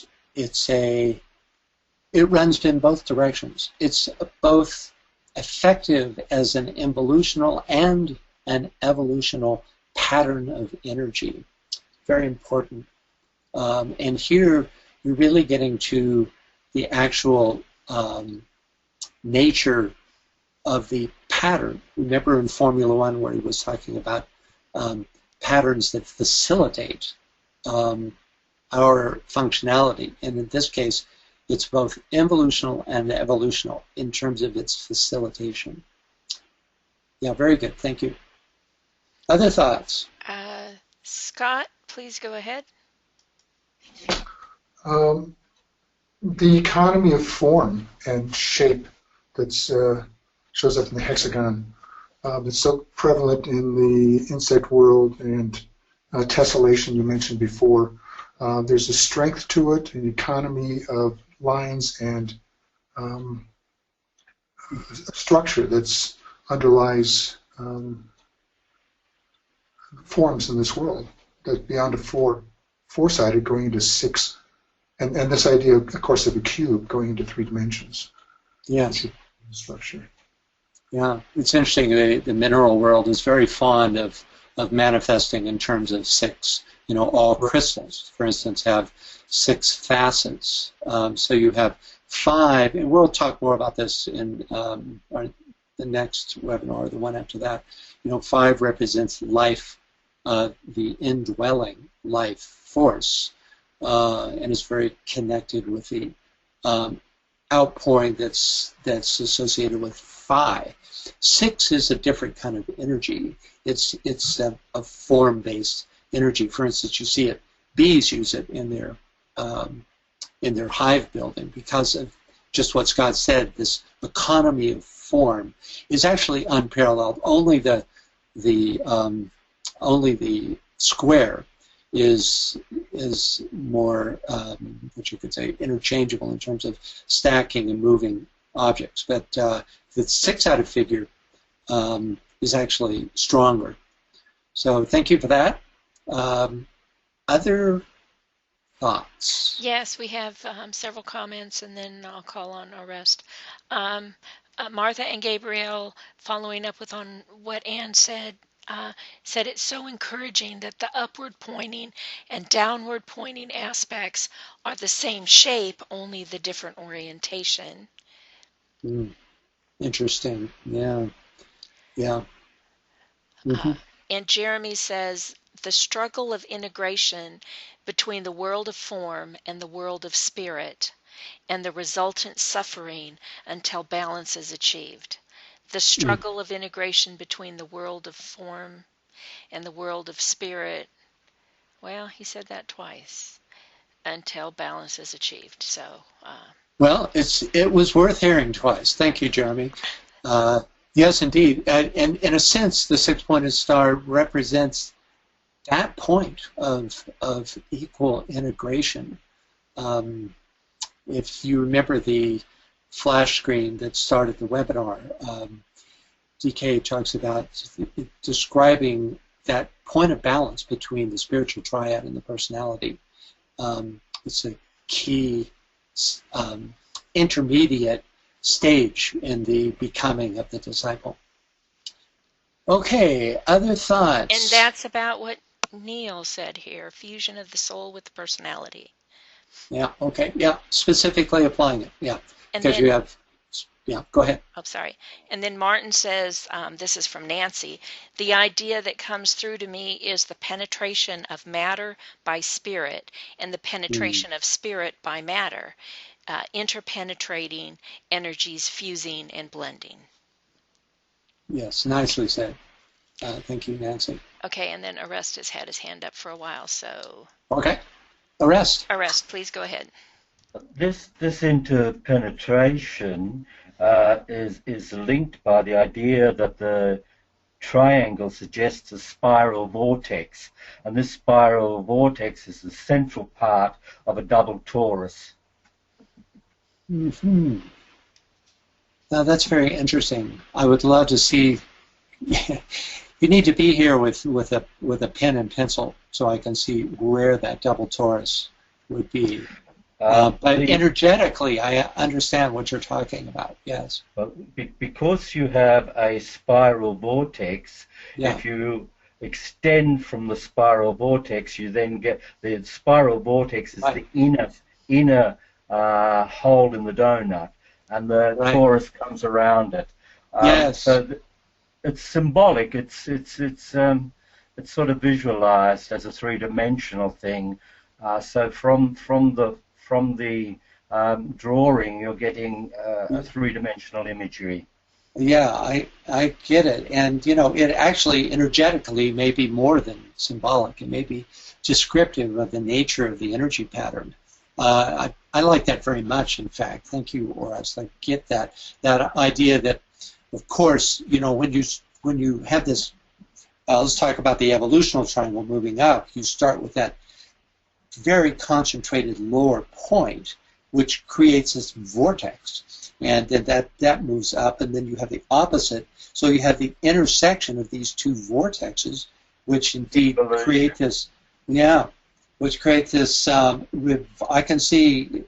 runs in both directions. It's both effective as an involutional and an evolutional pattern of energy. Very important. And here you're really getting to the actual nature of the pattern. Remember in Formula One where he was talking about patterns that facilitate our functionality, and in this case it's both involutional and evolutional in terms of its facilitation. Yeah, very good, thank you. Other thoughts? Scott, please go ahead. The economy of form and shape that's shows up in the hexagon. It's so prevalent in the insect world and tessellation you mentioned before. There's a strength to it, an economy of lines and structure that underlies forms in this world that beyond a four-sided going into six, and this idea, of course, of a cube going into 3 dimensions. Yes. Structure. Yeah, it's interesting. The mineral world is very fond of manifesting in terms of 6. You know, all crystals, for instance, have 6 facets. So you have 5, and we'll talk more about this in the next webinar, the one after that. You know, 5 represents life, the indwelling life force, and is very connected with the outpouring that's associated with 5. 6 is a different kind of energy. It's a form-based energy. For instance, you see it. Bees use it in their hive building because of just what Scott said. This economy of form is actually unparalleled. Only the square is more what you could say interchangeable in terms of stacking and moving objects. But the 6-sided figure is actually stronger. So thank you for that. Other thoughts? Yes, we have several comments, and then I'll call on Orest. Martha and Gabriel, following up with on what Anne said, said it's so encouraging that the upward pointing and downward pointing aspects are the same shape, only the different orientation. Interesting. Yeah. Yeah. Mm-hmm. And Jeremy says the struggle of integration between the world of form and the world of spirit, and the resultant suffering until balance is achieved. The struggle of integration between the world of form and the world of spirit, well, he said that twice, until balance is achieved. So, well, it was worth hearing twice. Thank you, Jeremy. Yes, indeed. And in a sense, the 6-pointed star represents that point of equal integration. If you remember the flash screen that started the webinar, DK talks about describing that point of balance between the spiritual triad and the personality. It's a key intermediate stage in the becoming of the disciple. Okay, other thoughts? and that's about what Neil said here, fusion of the soul with the personality. Yeah, okay, yeah, specifically applying it, yeah. And Because then, you have, yeah, go ahead. oh, sorry. And then Martin says, this is from Nancy, the idea that comes through to me is the penetration of matter by spirit and the penetration of spirit by matter, interpenetrating energies fusing and blending. Yes, nicely said. Thank you, Nancy. Okay, and then Orest has had his hand up for a while, so Okay, Orest. Orest, please go ahead. This interpenetration is linked by the idea that the triangle suggests a spiral vortex, and this spiral vortex is the central part of a double torus. Mm-hmm. Now that's very interesting. I would love to see. You need to be here with a pen and pencil so I can see where that double torus would be. But energetically, I understand what you're talking about. Yes. Well, because you have a spiral vortex, Yeah. if you extend from the spiral vortex, you then get the spiral vortex is Right. the inner hole in the donut, and the Right. torus comes around it. Yes. So it's symbolic. It's sort of visualized as a three-dimensional thing. So from the drawing, you're getting a three-dimensional imagery. Yeah, I get it. And, you know, it actually energetically may be more than symbolic. It may be descriptive of the nature of the energy pattern. I like that very much, in fact. Thank you, Orest. I get that idea that of course, you know, when you have this, let's talk about the evolutional triangle moving up. You start with that very concentrated lower point, which creates this vortex, and then that moves up, and then you have the opposite. So you have the intersection of these two vortexes, which indeed create this, which create this. I can see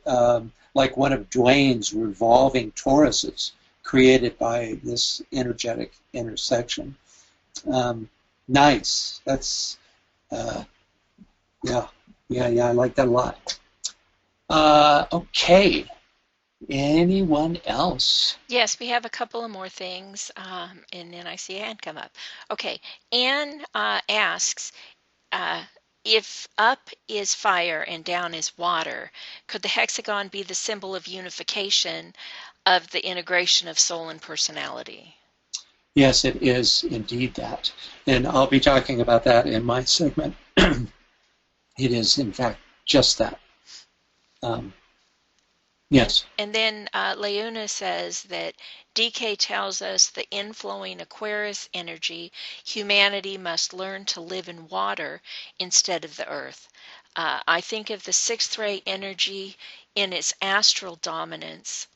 like one of Dwayne's revolving toruses created by this energetic intersection. Nice. That's yeah, I like that a lot. Okay. Anyone else? Yes, we have a couple of more things, and then I see Anne come up. Okay, Anne asks, if up is fire and down is water, could the hexagon be the symbol of unification of the integration of soul and personality? Yes, it is indeed that. And I'll be talking about that in my segment. It is, in fact, just that. Yes. And then Leona says that DK tells us the inflowing Aquarius energy, humanity must learn to live in water instead of the earth. I think of the sixth ray energy in its astral dominance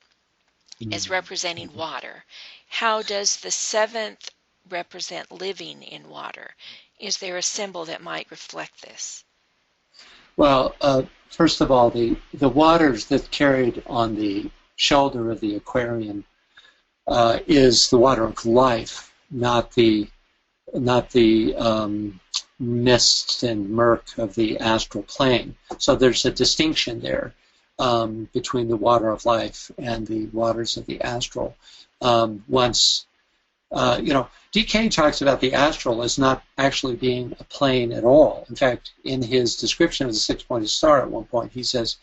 as representing water. How does the seventh represent living in water? Is there a symbol that might reflect this? Well, first of all, the waters that carried on the shoulder of the Aquarian is the water of life, not the mist and murk of the astral plane. So there's a distinction there between the water of life and the waters of the astral. DK talks about the astral as not actually being a plane at all. In fact, in his description of the six-pointed star at one point, he says,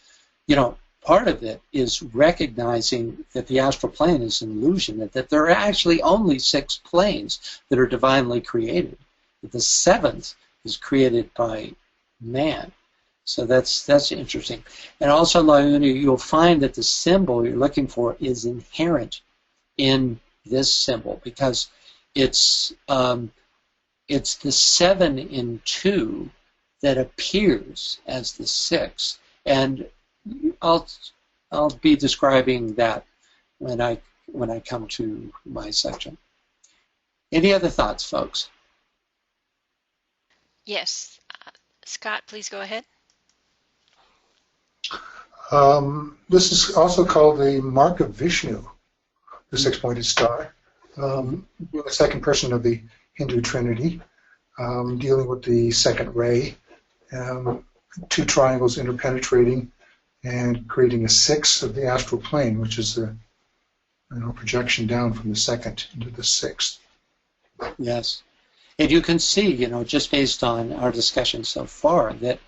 part of it is recognizing that the astral plane is an illusion, that there are actually only 6 planes that are divinely created. That the seventh is created by man. So that's interesting. And also, Leona, you'll find that the symbol you're looking for is inherent in this symbol, because it's the 7 in 2 that appears as the 6, and I'll be describing that when I come to my section. Any other thoughts, folks? Yes, Scott, please go ahead. This is also called the mark of Vishnu, the six-pointed star, the second person of the Hindu Trinity, dealing with the second ray, 2 triangles interpenetrating and creating a 6 of the astral plane, which is the projection down from the second into the 6th. Yes, and you can see, just based on our discussion so far, that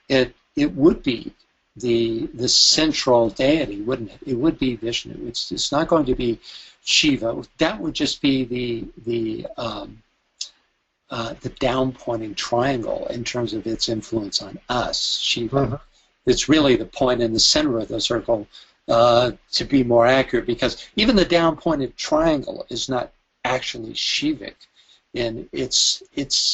it would be the central deity, wouldn't it? It would be Vishnu. It's not going to be Shiva. That would just be the down-pointing triangle in terms of its influence on us, Shiva. Uh-huh. It's really the point in the center of the circle, to be more accurate, because even the down-pointed triangle is not actually Shivic, and it's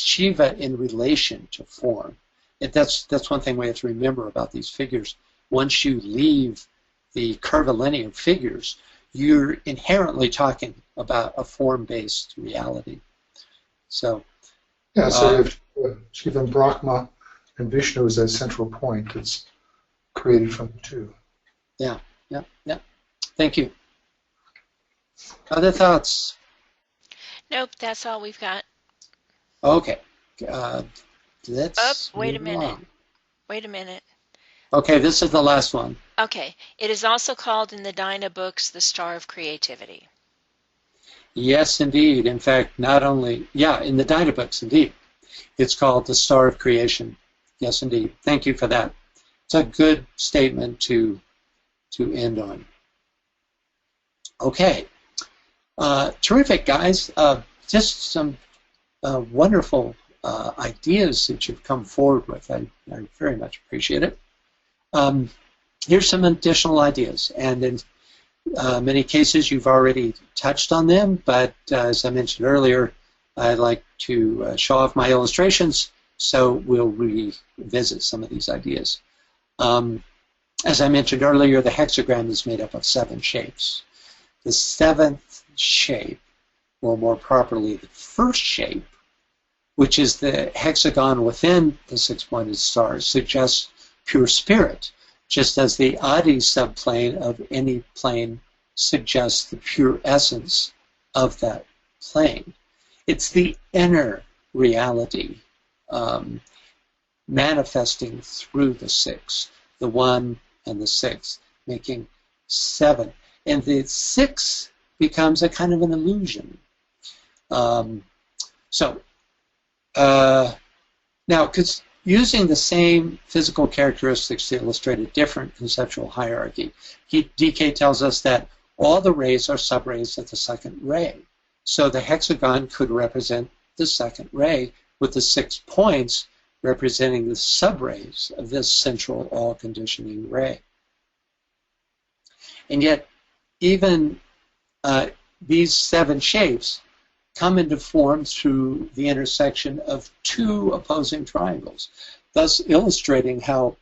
Shiva in relation to form. That's one thing we have to remember about these figures. Once you leave the curvilinear figures, you're inherently talking about a form-based reality. So, yeah. So if Shiva and Brahma and Vishnu is that central point that's created from the 2. Yeah. Thank you. Other thoughts? Nope, that's all we've got. Okay. Let's wait a minute. on. Wait a minute. Okay, this is the last one. Okay. It is also called in the Dyna books the Star of Creativity. Yes, indeed. In fact, not only, in the Dyna books, indeed. It's called the Star of Creation. Yes, indeed. Thank you for that. It's a good statement to end on. Okay. Terrific, guys. Just some wonderful ideas that you've come forward with. I very much appreciate it. Here's some additional ideas, and then many cases you've already touched on them, but as I mentioned earlier, I like to show off my illustrations, so we'll revisit some of these ideas. As I mentioned earlier, the hexagram is made up of 7 shapes. The 7th shape, or more properly, the first shape, which is the hexagon within the 6-pointed star, suggests pure spirit, just as the Adi subplane of any plane suggests the pure essence of that plane. It's the inner reality manifesting through the 6, the 1 and the 6, making 7. And the 6 becomes a kind of an illusion. Now, because using the same physical characteristics to illustrate a different conceptual hierarchy, DK tells us that all the rays are subrays of the second ray. So the hexagon could represent the second ray, with the 6 points representing the subrays of this central all-conditioning ray. And yet, even these 7 shapes come into form through the intersection of 2 opposing triangles, thus illustrating how,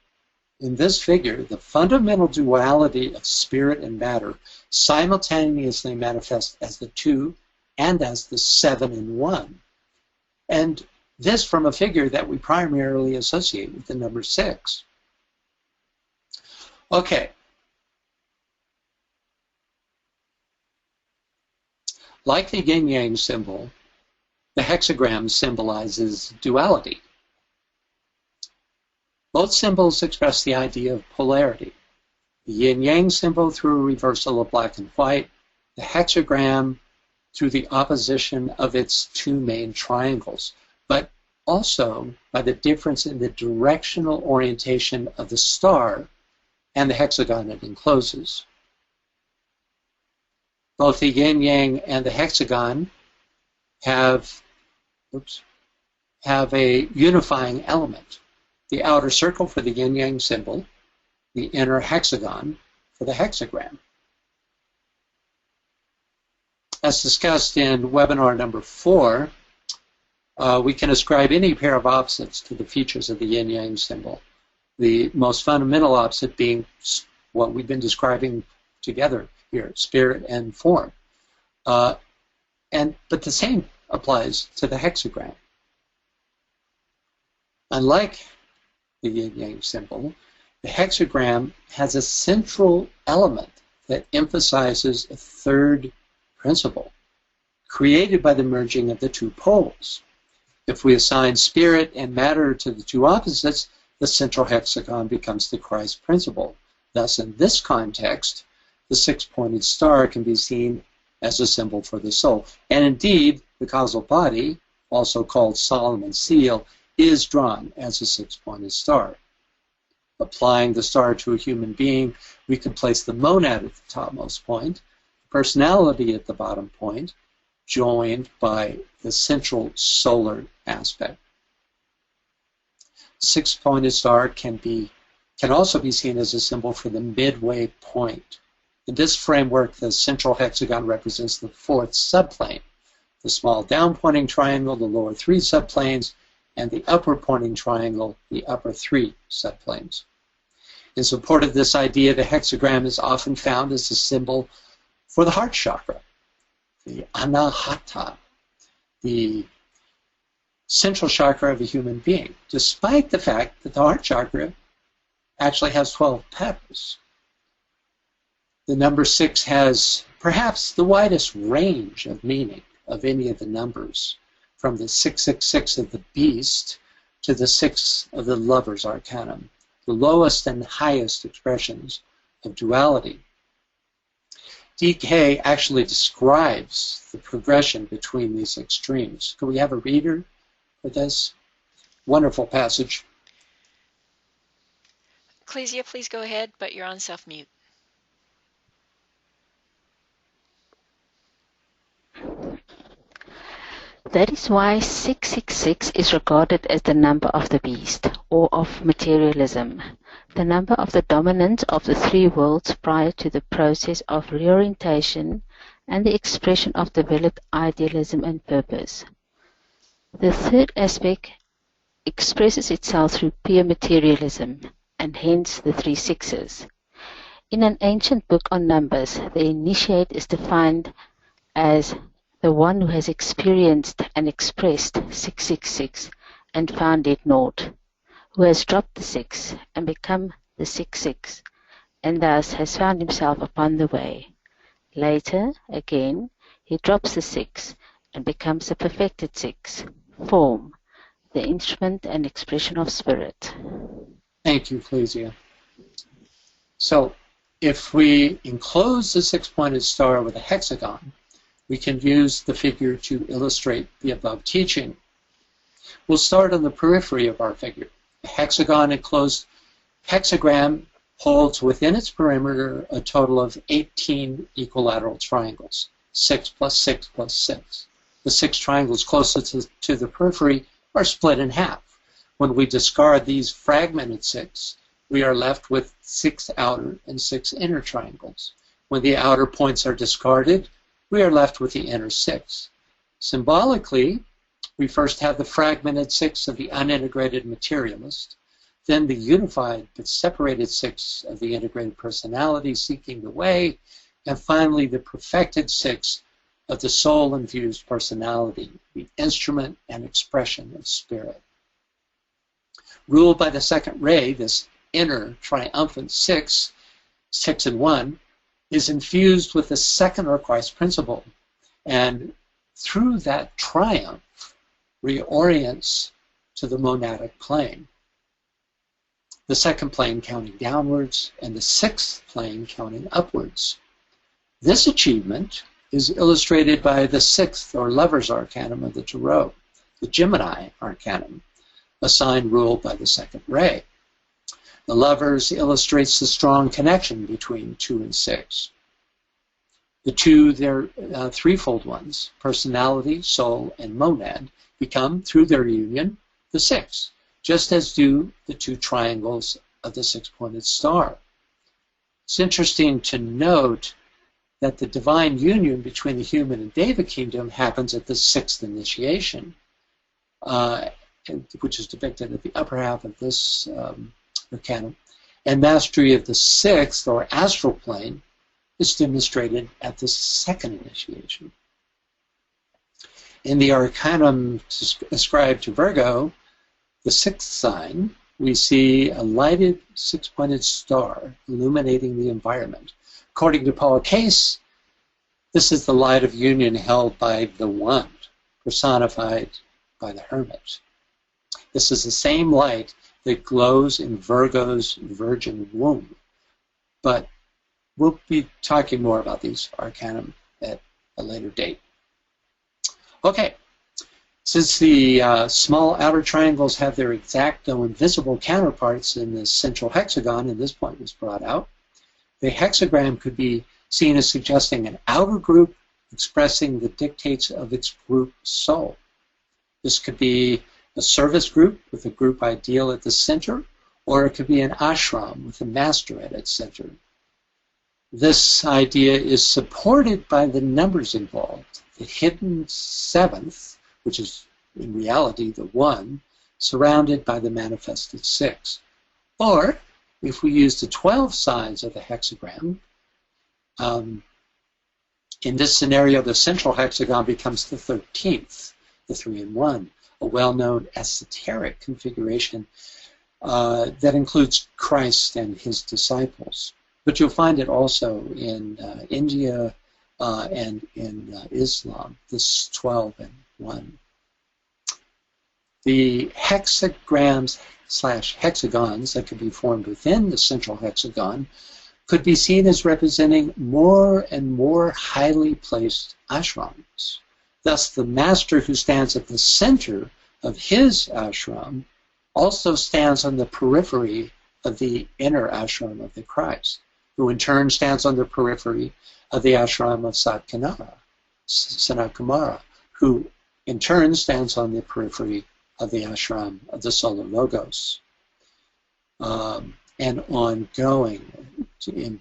in this figure, the fundamental duality of spirit and matter simultaneously manifests as the 2 and as the 7 in 1. And this from a figure that we primarily associate with the number 6. Okay. Like the yin-yang symbol, the hexagram symbolizes duality. Both symbols express the idea of polarity. The yin-yang symbol through a reversal of black and white, the hexagram through the opposition of its 2 main triangles, but also by the difference in the directional orientation of the star and the hexagon it encloses. Both the yin-yang and the hexagon have a unifying element. The outer circle for the yin-yang symbol, the inner hexagon for the hexagram. As discussed in webinar number 4, we can ascribe any pair of opposites to the features of the yin-yang symbol. The most fundamental opposite being what we've been describing together here, spirit and form. But the same applies to the hexagram. Unlike the yin-yang symbol, the hexagram has a central element that emphasizes a third principle, created by the merging of the 2 poles. If we assign spirit and matter to the 2 opposites, the central hexagon becomes the Christ principle. Thus, in this context, the 6-pointed star can be seen as a symbol for the soul. And indeed, the causal body, also called Solomon's seal, is drawn as a 6-pointed star. Applying the star to a human being, we can place the monad at the topmost point, personality at the bottom point, joined by the central solar aspect. 6-pointed star can also be seen as a symbol for the midway point. In this framework, the central hexagon represents the 4th subplane, the small down-pointing triangle, the lower 3 subplanes, and the upward-pointing triangle, the upper 3 subplanes. In support of this idea, the hexagram is often found as a symbol for the heart chakra, the anahata, the central chakra of a human being, despite the fact that the heart chakra actually has 12 petals. The number 6 has perhaps the widest range of meaning of any of the numbers, from the 666 of the beast to the 6 of the lover's arcanum, the lowest and highest expressions of duality. DK actually describes the progression between these extremes. Could we have a reader for this wonderful passage? Ecclesia, please go ahead, but you're on self-mute. That is why 666 is regarded as the number of the beast, or of materialism, the number of the dominance of the three worlds prior to the process of reorientation and the expression of developed idealism and purpose. The third aspect expresses itself through pure materialism, and hence the three sixes. In an ancient book on numbers, the initiate is defined as the one who has experienced and expressed 666 and found it naught, who has dropped the 6 and become the 66, and thus has found himself upon the way. Later, again, he drops the 6 and becomes a perfected 6, form, the instrument and expression of spirit. Thank you, Flesia. So, if we enclose the six-pointed star with a hexagon, we can use the figure to illustrate the above teaching. We'll start on the periphery of our figure. The hexagon-enclosed hexagram holds within its perimeter a total of 18 equilateral triangles, 6 plus 6 plus 6. The 6 triangles closest to the periphery are split in half. When we discard these fragmented 6, we are left with 6 outer and 6 inner triangles. When the outer points are discarded, we are left with the inner 6. Symbolically, we first have the fragmented 6 of the unintegrated materialist, then the unified but separated 6 of the integrated personality seeking the way, and finally the perfected 6 of the soul-infused personality, the instrument and expression of spirit. Ruled by the second ray, this inner triumphant 6, 6 and 1, is infused with the second or Christ principle, and through that triumph reorients to the monadic plane. The second plane counting downwards, and the sixth plane counting upwards. This achievement is illustrated by the sixth or lover's arcanum of the Tarot, the Gemini arcanum, a sign ruled by the second ray. The lovers illustrates the strong connection between 2 and 6. The two, their threefold ones, personality, soul, and monad, become, through their union, the 6, just as do the 2 triangles of the 6-pointed star. It's interesting to note that the divine union between the human and Deva kingdom happens at the 6th initiation, which is depicted at the upper half of this arcanum, and mastery of the 6th or astral plane is demonstrated at the 2nd initiation. In the arcanum ascribed to Virgo, the 6th sign, we see a lighted 6-pointed star illuminating the environment. According to Paul Case, this is the light of union held by the One, personified by the Hermit. This is the same light that glows in Virgo's virgin womb. But we'll be talking more about these arcanum at a later date. Okay, since the small outer triangles have their exact, though invisible, counterparts in the central hexagon, and this point was brought out, the hexagram could be seen as suggesting an outer group expressing the dictates of its group soul. This could be a service group with a group ideal at the center, or it could be an ashram with a master at its center. This idea is supported by the numbers involved. The hidden 7th, which is in reality the 1, surrounded by the manifested 6. Or, if we use the 12 sides of the hexagram, in this scenario the central hexagon becomes the 13th, the 3 and 1, a well-known esoteric configuration that includes Christ and his disciples. But you'll find it also in India and in Islam, this 12 and 1. The hexagrams / hexagons that could be formed within the central hexagon could be seen as representing more and more highly placed ashrams. Thus, the master who stands at the center of his ashram also stands on the periphery of the inner ashram of the Christ, who in turn stands on the periphery of the ashram of Sanat Kumara, who in turn stands on the periphery of the ashram of the Solar Logos, and ongoing to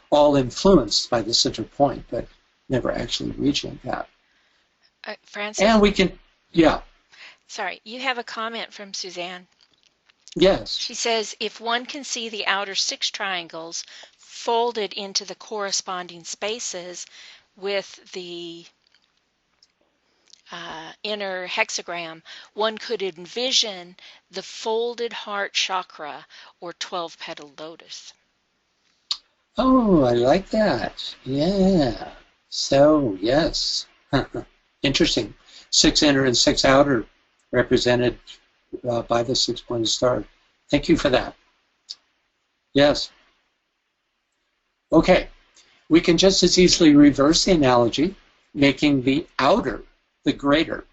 all influenced by the center point, but never actually reaching that. Francis? And we can, yeah. Sorry, you have a comment from Suzanne. Yes. She says, if one can see the outer 6 triangles folded into the corresponding spaces with the inner hexagram, one could envision the folded heart chakra or 12-petaled lotus. Oh, I like that. Yeah. So, yes. Interesting. 6 inner and 6 outer represented by the 6-pointed star. Thank you for that. Yes. Okay. We can just as easily reverse the analogy, making the outer the greater.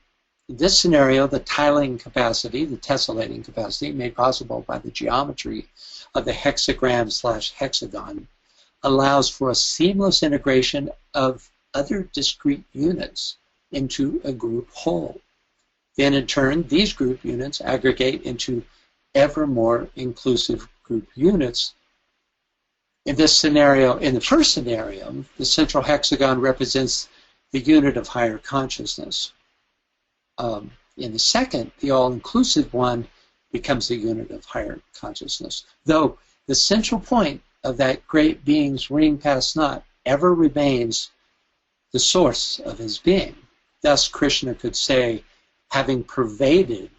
In this scenario, the tiling capacity, the tessellating capacity, made possible by the geometry of the hexagram/hexagon, allows for a seamless integration of other discrete units into a group whole. Then in turn, these group units aggregate into ever more inclusive group units. In this scenario, in the first scenario, the central hexagon represents the unit of higher consciousness. In the second, the all-inclusive one becomes the unit of higher consciousness. Though the central point of that great being's ring past not ever remains the source of his being. Thus, Krishna could say, having pervaded,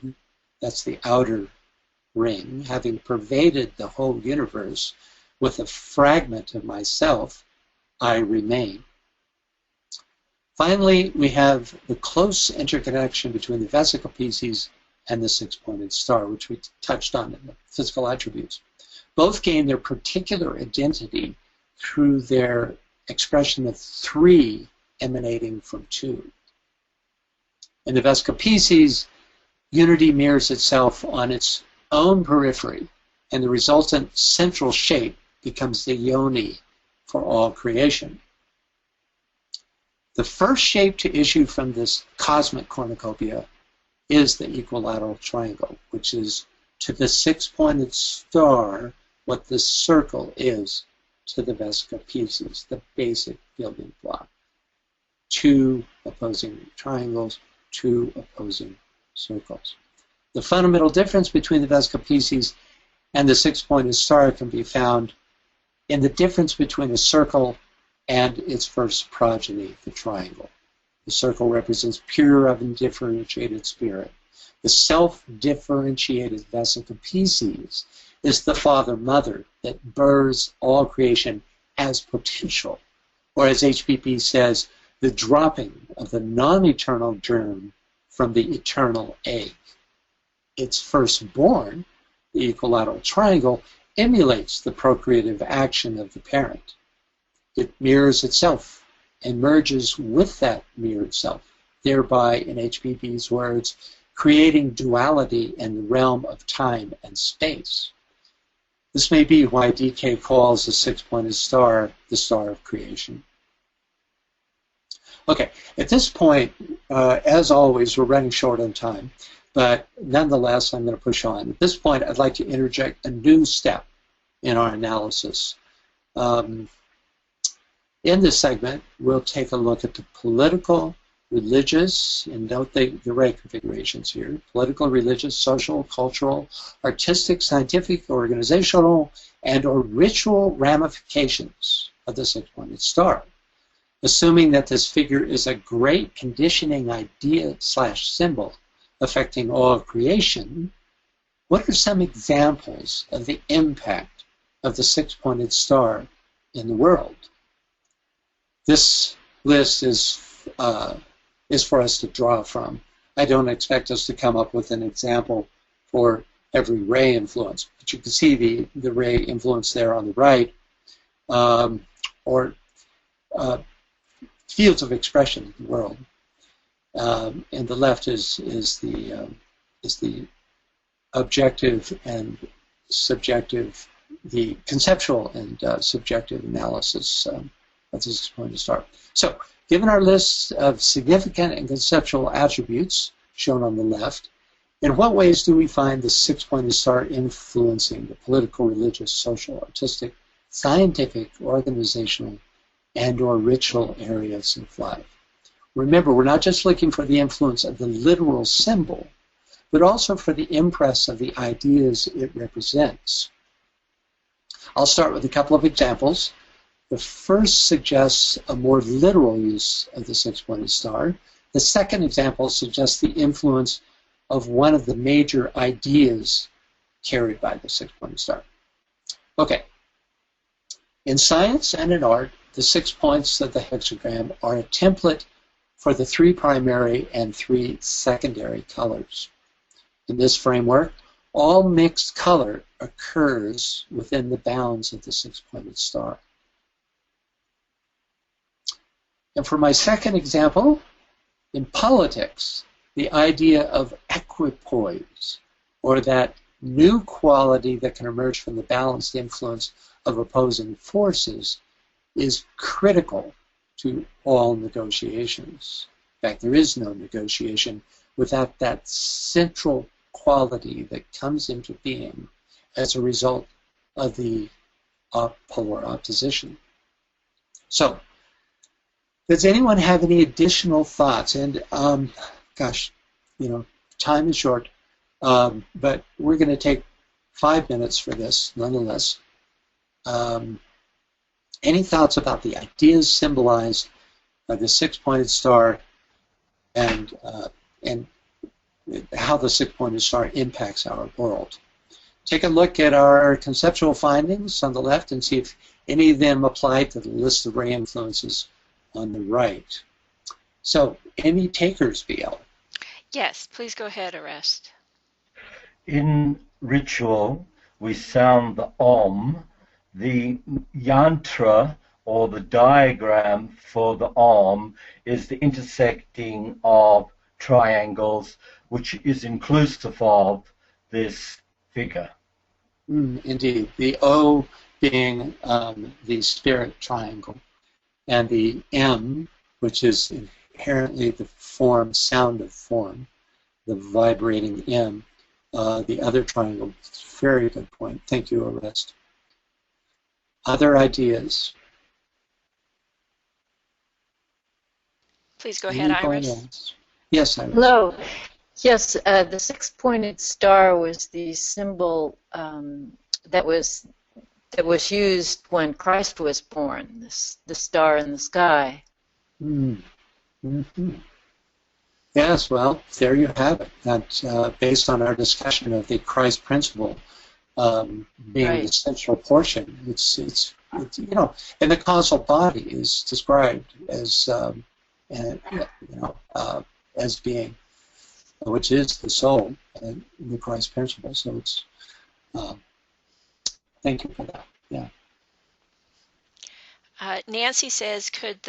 that's the outer ring, having pervaded the whole universe with a fragment of myself, I remain. Finally, we have the close interconnection between the vesical Pisces and the 6-pointed star, which we touched on in the physical attributes. Both gain their particular identity through their expression of 3 emanating from 2. In the vesical Pisces, unity mirrors itself on its own periphery, and the resultant central shape becomes the yoni for all creation. The first shape to issue from this cosmic cornucopia is the equilateral triangle, which is to the 6-pointed star what the circle is to the vesical Pisces, the basic building block. 2 opposing triangles, 2 opposing circles. The fundamental difference between the vesical Pisces and the 6-pointed star can be found in the difference between a circle and its first progeny, the triangle. The circle represents pure, undifferentiated spirit. The self-differentiated vesical Pisces is the father-mother that births all creation as potential, or as HPP says, the dropping of the non-eternal germ from the eternal egg. Its firstborn, the equilateral triangle, emulates the procreative action of the parent. It mirrors itself and merges with that mirrored self, thereby, in HPP's words, creating duality in the realm of time and space. This may be why DK calls the 6-pointed star the star of creation. Okay, at this point, as always, we're running short on time, but nonetheless, I'm going to push on. At this point, I'd like to interject a new step in our analysis. In this segment, we'll take a look at the political, religious, and note the ray configurations here, political, religious, social, cultural, artistic, scientific, organizational, and or ritual ramifications of the 6-pointed star. Assuming that this figure is a great conditioning idea/symbol affecting all of creation, what are some examples of the impact of the 6-pointed star in the world? This list is for us to draw from. I don't expect us to come up with an example for every ray influence, but you can see the ray influence there on the right, or fields of expression in the world. And the left is the objective and subjective, the conceptual and subjective analysis. This is going to start. So Given our list of significant and conceptual attributes, shown on the left, in what ways do we find the six-pointed star influencing the political, religious, social, artistic, scientific, organizational, and/or ritual areas of life? Remember, we're not just looking for the influence of the literal symbol, but also for the impress of the ideas it represents. I'll start with a couple of examples. The first suggests a more literal use of the six-pointed star. The second example suggests the influence of one of the major ideas carried by the six-pointed star. Okay. In science and in art, the 6 points of the hexagram are a template for the 3 primary and 3 secondary colors. In this framework, all mixed color occurs within the bounds of the six-pointed star. And for my second example, in politics, the idea of equipoise, or that new quality that can emerge from the balanced influence of opposing forces, is critical to all negotiations. In fact, there is no negotiation without that central quality that comes into being as a result of the polar opposition. So, does anyone have any additional thoughts? And gosh, you know, time is short, but we're going to take 5 minutes for this, nonetheless. Any thoughts about the ideas symbolized by the six-pointed star and how the six-pointed star impacts our world? Take a look at our conceptual findings on the left and see if any of them apply to the list of ray influences on the right. So, any takers, BL? Yes, please go ahead, Arrest. In ritual, we sound the Om. The yantra, or the diagram for the Om, is the intersecting of triangles, which is inclusive of this figure. Indeed. The O being the spirit triangle, and the M, which is inherently the form, sound of form, the vibrating M, the other triangle. Very good point. Thank you, Arrest. Other ideas? Please go ahead, Iris. Yes, Iris. Hello. Yes, the six-pointed star was the symbol that was used when Christ was born, the star in the sky. Yes, well, there you have it. That's based on our discussion of the Christ principle being the central portion. It's you know, and the causal body is described as as being, which is the soul in the Christ principle. So it's thank you for that. Yeah. Nancy says, could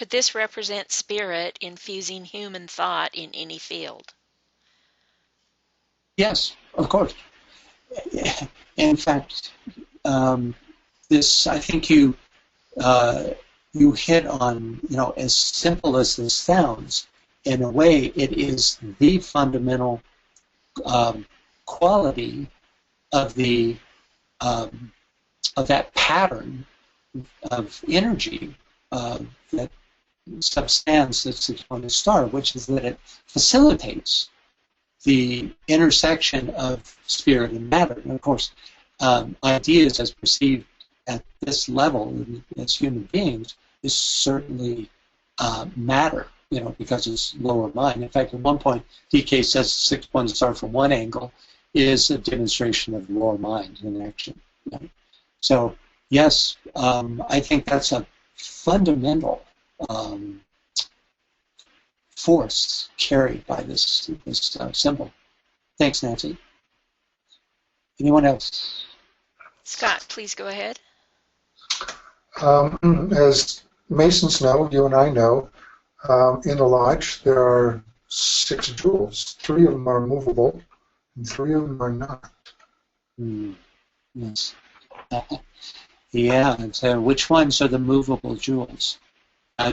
this represent spirit infusing human thought in any field? Yes, of course. In fact, this, I think you hit on, you know, as simple as this sounds, in a way it is the fundamental quality of the of that pattern of energy that substands the six-pointed star, which is that it facilitates the intersection of spirit and matter. And of course, ideas as perceived at this level as human beings is certainly matter, you know, because it's lower mind. In fact, at one point, DK says the six-pointed star from one angle is a demonstration of lower mind in action. Right? So, yes, I think that's a fundamental force carried by this symbol. Thanks, Nancy. Anyone else? Scott, please go ahead. As Masons know, you and I know, in the lodge there are 6 jewels. 3 of them are movable, and 3 of them are not. Yes. Yeah, and so which ones are the movable jewels?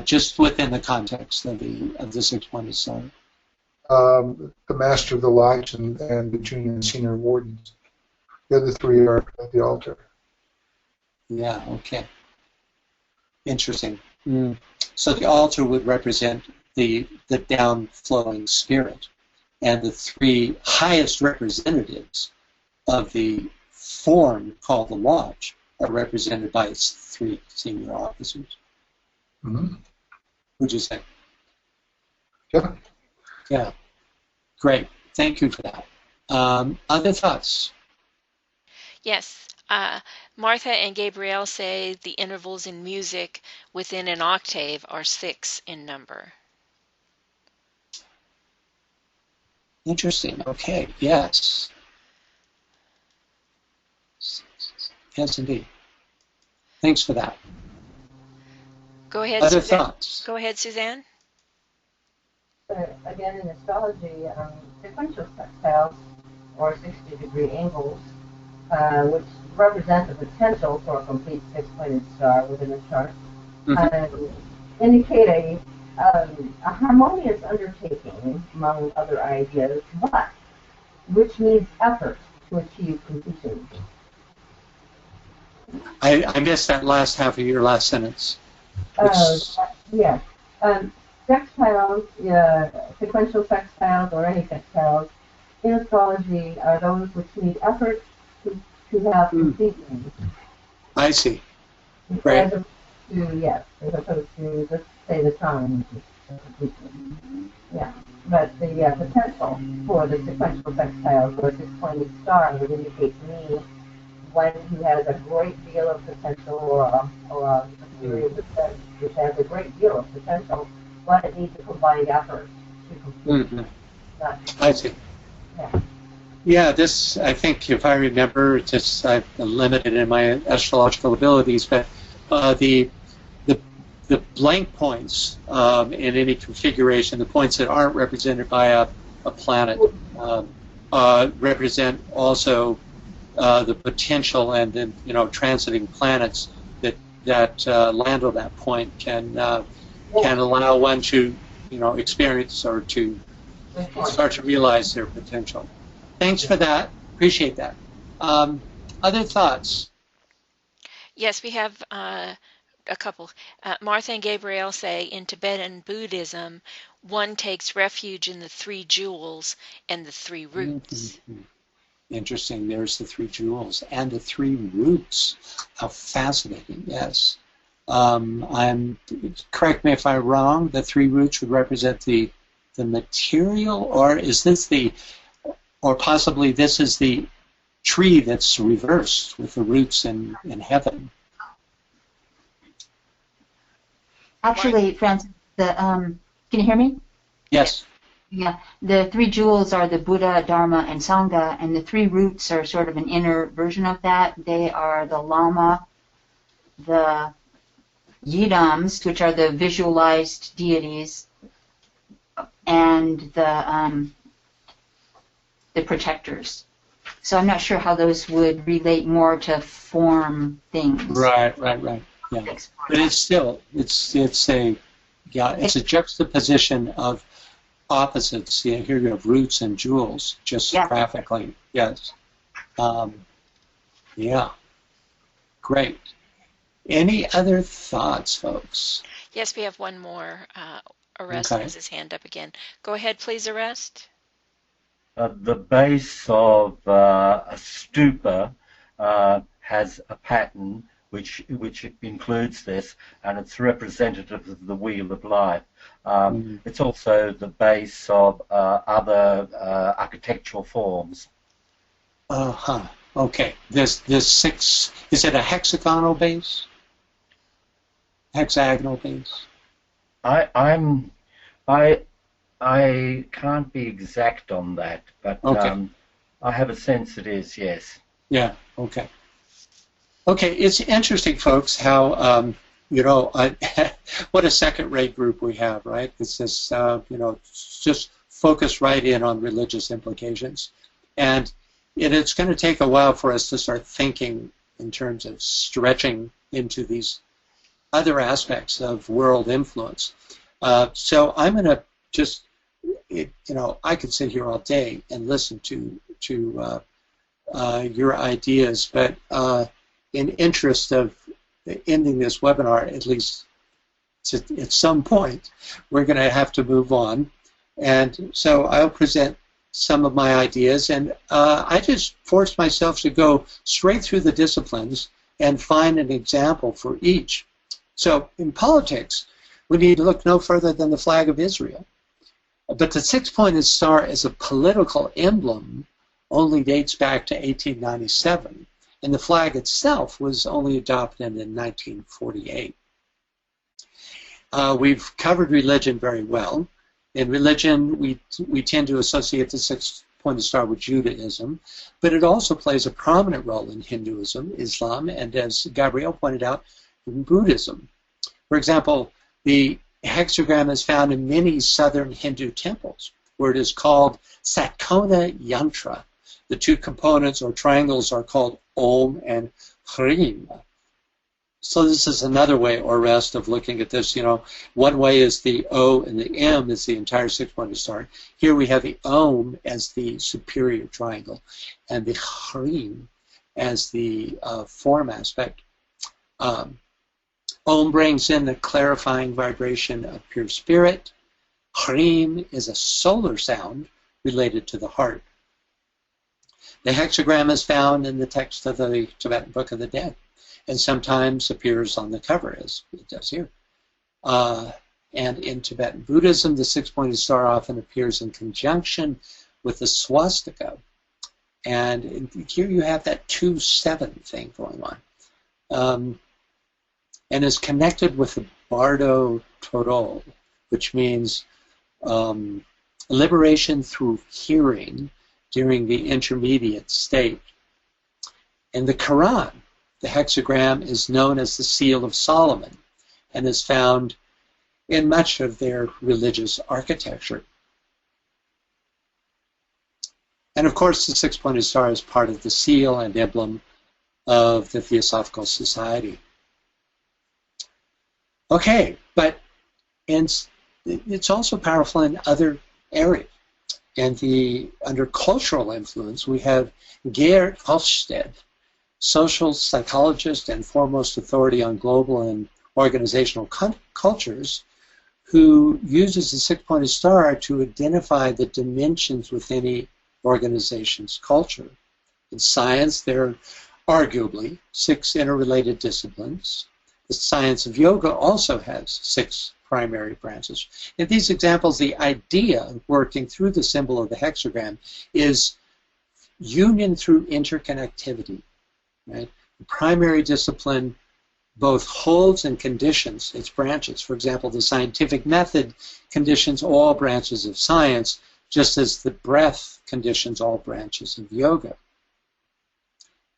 just within the context of the six-pointed star. The Master of the Light and the junior and senior wardens. The other three are at the altar. Yeah, okay. Interesting. So the altar would represent the down-flowing spirit, and the three highest representatives of the form called the lodge are represented by its three senior officers. Mm-hmm. Would you say? Yeah. Yeah. Great. Thank you for that. Other thoughts? Yes. Martha and Gabrielle say the intervals in music within an octave are 6 in number. Interesting. Okay. Yes. Yes, indeed. Thanks for that. Go ahead, Other Suzanne. thoughts? Go ahead, Suzanne. Again, in astrology, sequential sextiles, or 60-degree angles, which represent the potential for a complete six-pointed star within a chart, indicate a harmonious undertaking, among other ideas, but which needs effort to achieve completion. I missed that last half of your last sentence. Yeah. Sextiles, sequential sextiles, or any sextiles, in astrology are those which need effort to have completion. I see. Right. As opposed to, let's say, the time. Yeah. But the potential for the sequential sextiles or six-pointed star would indicate to me one who has a great deal of potential or a period which has a great deal of potential, but it needs a combined effort to complete. I see. Yeah. Yeah, this, I think, if I remember, just I'm limited in my astrological abilities, but the blank points in any configuration, the points that aren't represented by a planet, represent also the potential, and then transiting planets that land on that point can allow one to experience or to start to realize their potential. Thanks for that. Appreciate that. Other thoughts? Yes, we have a couple. Martha and Gabrielle say in Tibetan Buddhism, one takes refuge in the 3 jewels and the 3 roots. Interesting. There's the 3 jewels and the 3 roots. How fascinating. Yes. Correct me if I'm wrong. The 3 roots would represent the material, or is this or possibly this is the tree that's reversed with the roots in heaven? Actually, Francis, can you hear me? Yes. Yeah, the 3 jewels are the Buddha, Dharma, and Sangha, and the 3 roots are sort of an inner version of that. They are the Lama, the Yidams, which are the visualized deities, and the protectors. So I'm not sure how those would relate more to form things. Right. Yeah, but it's still it's a juxtaposition of opposites. Here you have roots and jewels, just graphically. Yes. Yeah. Great. Any other thoughts, folks? Yes, we have one more. Arrest has his hand up again. Go ahead, please, Arrest. The base of a stupa has a pattern which includes this, and it's representative of the wheel of life. It's also the base of other architectural forms. Okay. There's 6. Is it a hexagonal base? Hexagonal base? I can't be exact on that, but I have a sense it is, yes. Yeah, okay. Okay, it's interesting, folks, how, what a second-rate group we have, right? It's this, just focus right in on religious implications. And it's going to take a while for us to start thinking in terms of stretching into these other aspects of world influence. So I'm going to just, I could sit here all day and listen to your ideas, but in interest of ending this webinar, at least at some point, we're going to have to move on. And so I'll present some of my ideas, and I just forced myself to go straight through the disciplines and find an example for each. So in politics, we need to look no further than the flag of Israel. But the six-pointed star as a political emblem only dates back to 1897, and the flag itself was only adopted in 1948. We've covered religion very well. In religion, we tend to associate the six-pointed star with Judaism, but it also plays a prominent role in Hinduism, Islam, and as Gabrielle pointed out, in Buddhism. For example, the hexagram is found in many southern Hindu temples, where it is called Satkona Yantra. The two components or triangles are called Om and Hrim. So this is another way, or rest, of looking at this. One way is the O and the M is the entire six-pointed star. Here we have the Om as the superior triangle, and the Hrim as the form aspect. Om brings in the clarifying vibration of pure spirit. Hrim is a solar sound related to the heart. The hexagram is found in the text of the Tibetan Book of the Dead, and sometimes appears on the cover, as it does here. And in Tibetan Buddhism, the six-pointed star often appears in conjunction with the swastika. And here you have that 2-7 thing going on. And is connected with the Bardo Toro, which means liberation through hearing during the intermediate state. In the Quran, the hexagram is known as the Seal of Solomon and is found in much of their religious architecture. And of course, the six-pointed star is part of the seal and emblem of the Theosophical Society. Okay, but it's also powerful in other areas. And under cultural influence, we have Geert Hofstede, social psychologist and foremost authority on global and organizational cultures, who uses the six-pointed star to identify the dimensions within any organization's culture. In science, there are arguably 6 interrelated disciplines. The science of yoga also has 6 primary branches. In these examples, the idea of working through the symbol of the hexagram is union through interconnectivity. Right? The primary discipline both holds and conditions its branches. For example, the scientific method conditions all branches of science, just as the breath conditions all branches of yoga.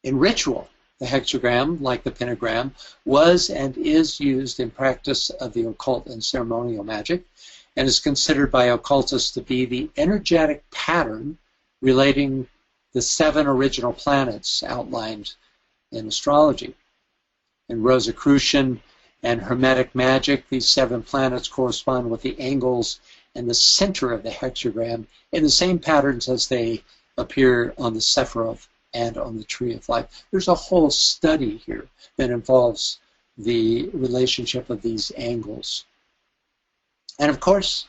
In ritual, the hexagram, like the pentagram, was and is used in practice of the occult and ceremonial magic, and is considered by occultists to be the energetic pattern relating the 7 original planets outlined in astrology. In Rosicrucian and Hermetic magic, these 7 planets correspond with the angles and the center of the hexagram in the same patterns as they appear on the Sephiroth and on the Tree of Life. There's a whole study here that involves the relationship of these angles. And of course,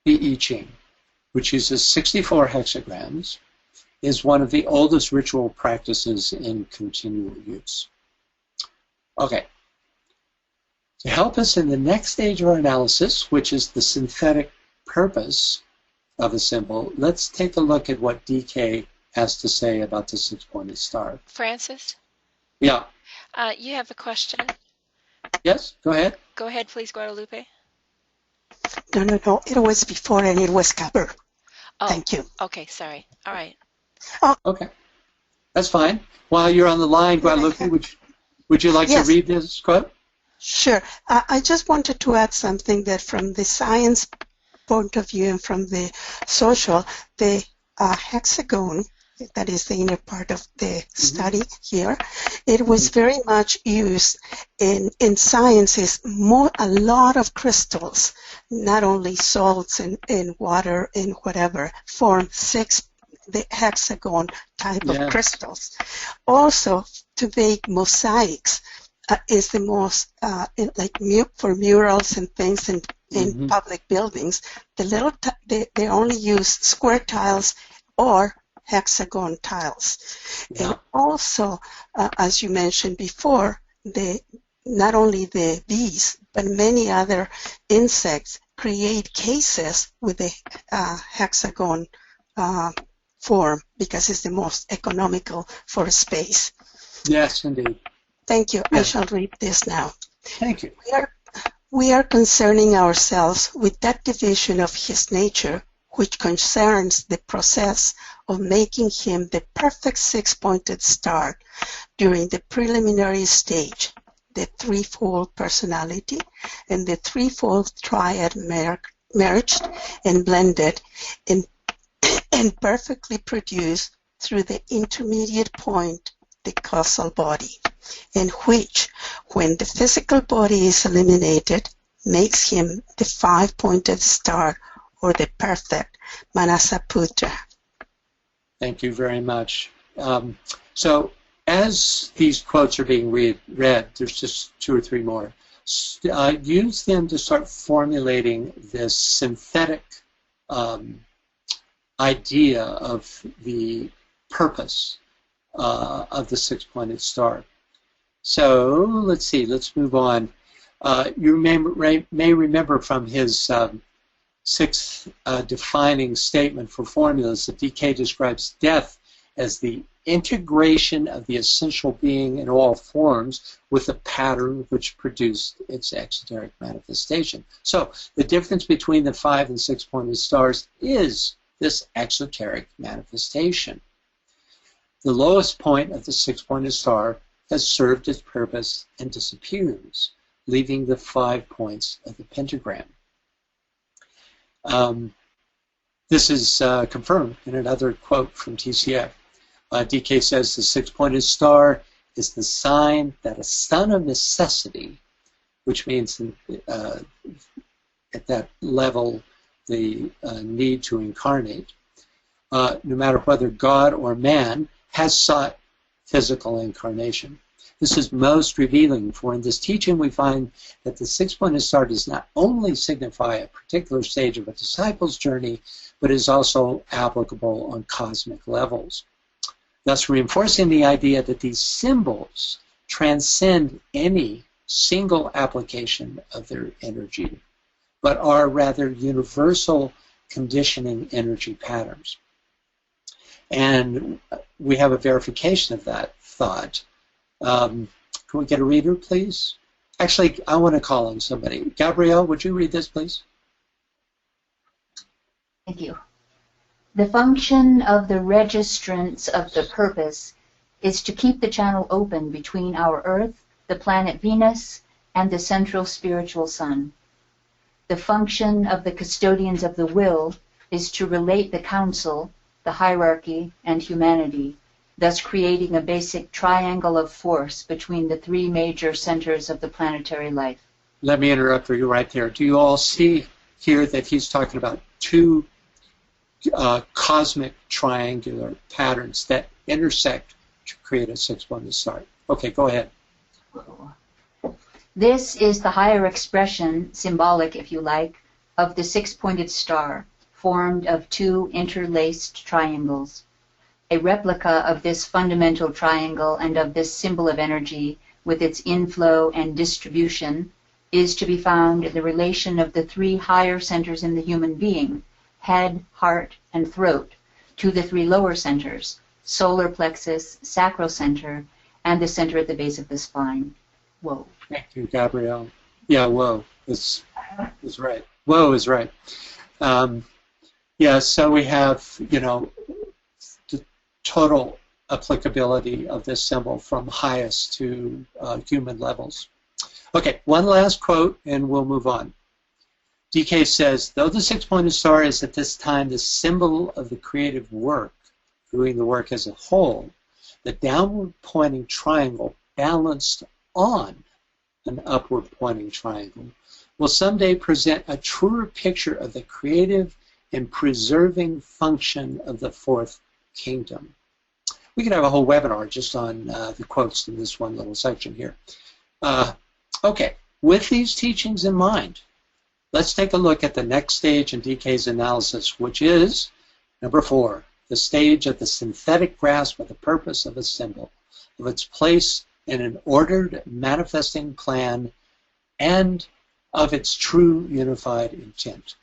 the I Ching, which uses 64 hexagrams, is one of the oldest ritual practices in continual use. Okay. To help us in the next stage of our analysis, which is the synthetic purpose of a symbol, let's take a look at what DK has to say about the six-pointed star. Francis? Yeah. You have a question? Yes, go ahead. Go ahead, please, Guadalupe. No. It was before and it was covered. Oh, thank you. Okay, sorry. All right. Oh. Okay. That's fine. While you're on the line, Guadalupe, would you like to read this quote? Sure. I just wanted to add something that from the science point of view and from the social, the hexagon that is the inner part of the study here, it was very much used in sciences. A lot of crystals, not only salts and water and whatever, form the hexagon type of crystals. Also, to make mosaics is the most, for murals and things in public buildings, they only use square tiles or hexagon tiles. And also, as you mentioned before, not only the bees, but many other insects create cases with the hexagon form because it's the most economical for space. Yes, indeed. Thank you. I shall read this now. Thank you. We are concerning ourselves with that division of his nature which concerns the process of making him the perfect six-pointed star during the preliminary stage, the threefold personality and the threefold triad merged and blended and perfectly produced through the intermediate point, the causal body, and which, when the physical body is eliminated, makes him the five-pointed star or the perfect Manasaputra. Thank you very much. So as these quotes are being read, there's just 2 or 3 more. Use them to start formulating this synthetic idea of the purpose of the six-pointed star. So let's see, let's move on. You may remember from his sixth defining statement for formulas that DK describes death as the integration of the essential being in all forms with a pattern which produced its exoteric manifestation. So the difference between the 5 and 6-pointed stars is this exoteric manifestation. The lowest point of the 6-pointed star has served its purpose and disappears, leaving the 5 points of the pentagram. This is confirmed in another quote from TCF. DK says the 6-pointed star is the sign that a son of necessity, which means at that level the need to incarnate, no matter whether God or man, has sought physical incarnation. This is most revealing, for in this teaching we find that the 6-pointed star does not only signify a particular stage of a disciple's journey, but is also applicable on cosmic levels, thus reinforcing the idea that these symbols transcend any single application of their energy, but are rather universal conditioning energy patterns. And we have a verification of that thought. Can we get a reader, please? Actually, I want to call on somebody. Gabrielle, would you read this, please? Thank you. The function of the registrants of the purpose is to keep the channel open between our Earth, the planet Venus, and the central spiritual sun. The function of the custodians of the will is to relate the council, the hierarchy, and humanity, thus creating a basic triangle of force between the 3 major centers of the planetary life. Let me interrupt you right there. Do you all see here that he's talking about 2 cosmic triangular patterns that intersect to create a 6-pointed star? Okay, go ahead. This is the higher expression, symbolic if you like, of the 6-pointed star, formed of 2 interlaced triangles. A replica of this fundamental triangle and of this symbol of energy with its inflow and distribution is to be found in the relation of the 3 higher centers in the human being, head, heart, and throat, to the 3 lower centers, solar plexus, sacral center, and the center at the base of the spine. Whoa. Thank you, Gabrielle. Yeah, whoa is right. Whoa is right. Yeah, so we have, you know, the total applicability of this symbol from highest to human levels. Okay, one last quote and we'll move on. DK says, though the 6-pointed star is at this time the symbol of the creative work viewing the work as a whole, the downward pointing triangle balanced on an upward pointing triangle will someday present a truer picture of the creative and preserving function of the fourth kingdom. We could have a whole webinar just on the quotes in this one little section here. Okay, with these teachings in mind, let's take a look at the next stage in DK's analysis, which is number 4, the stage of the synthetic grasp of the purpose of a symbol, of its place in an ordered manifesting plan, and of its true unified intent.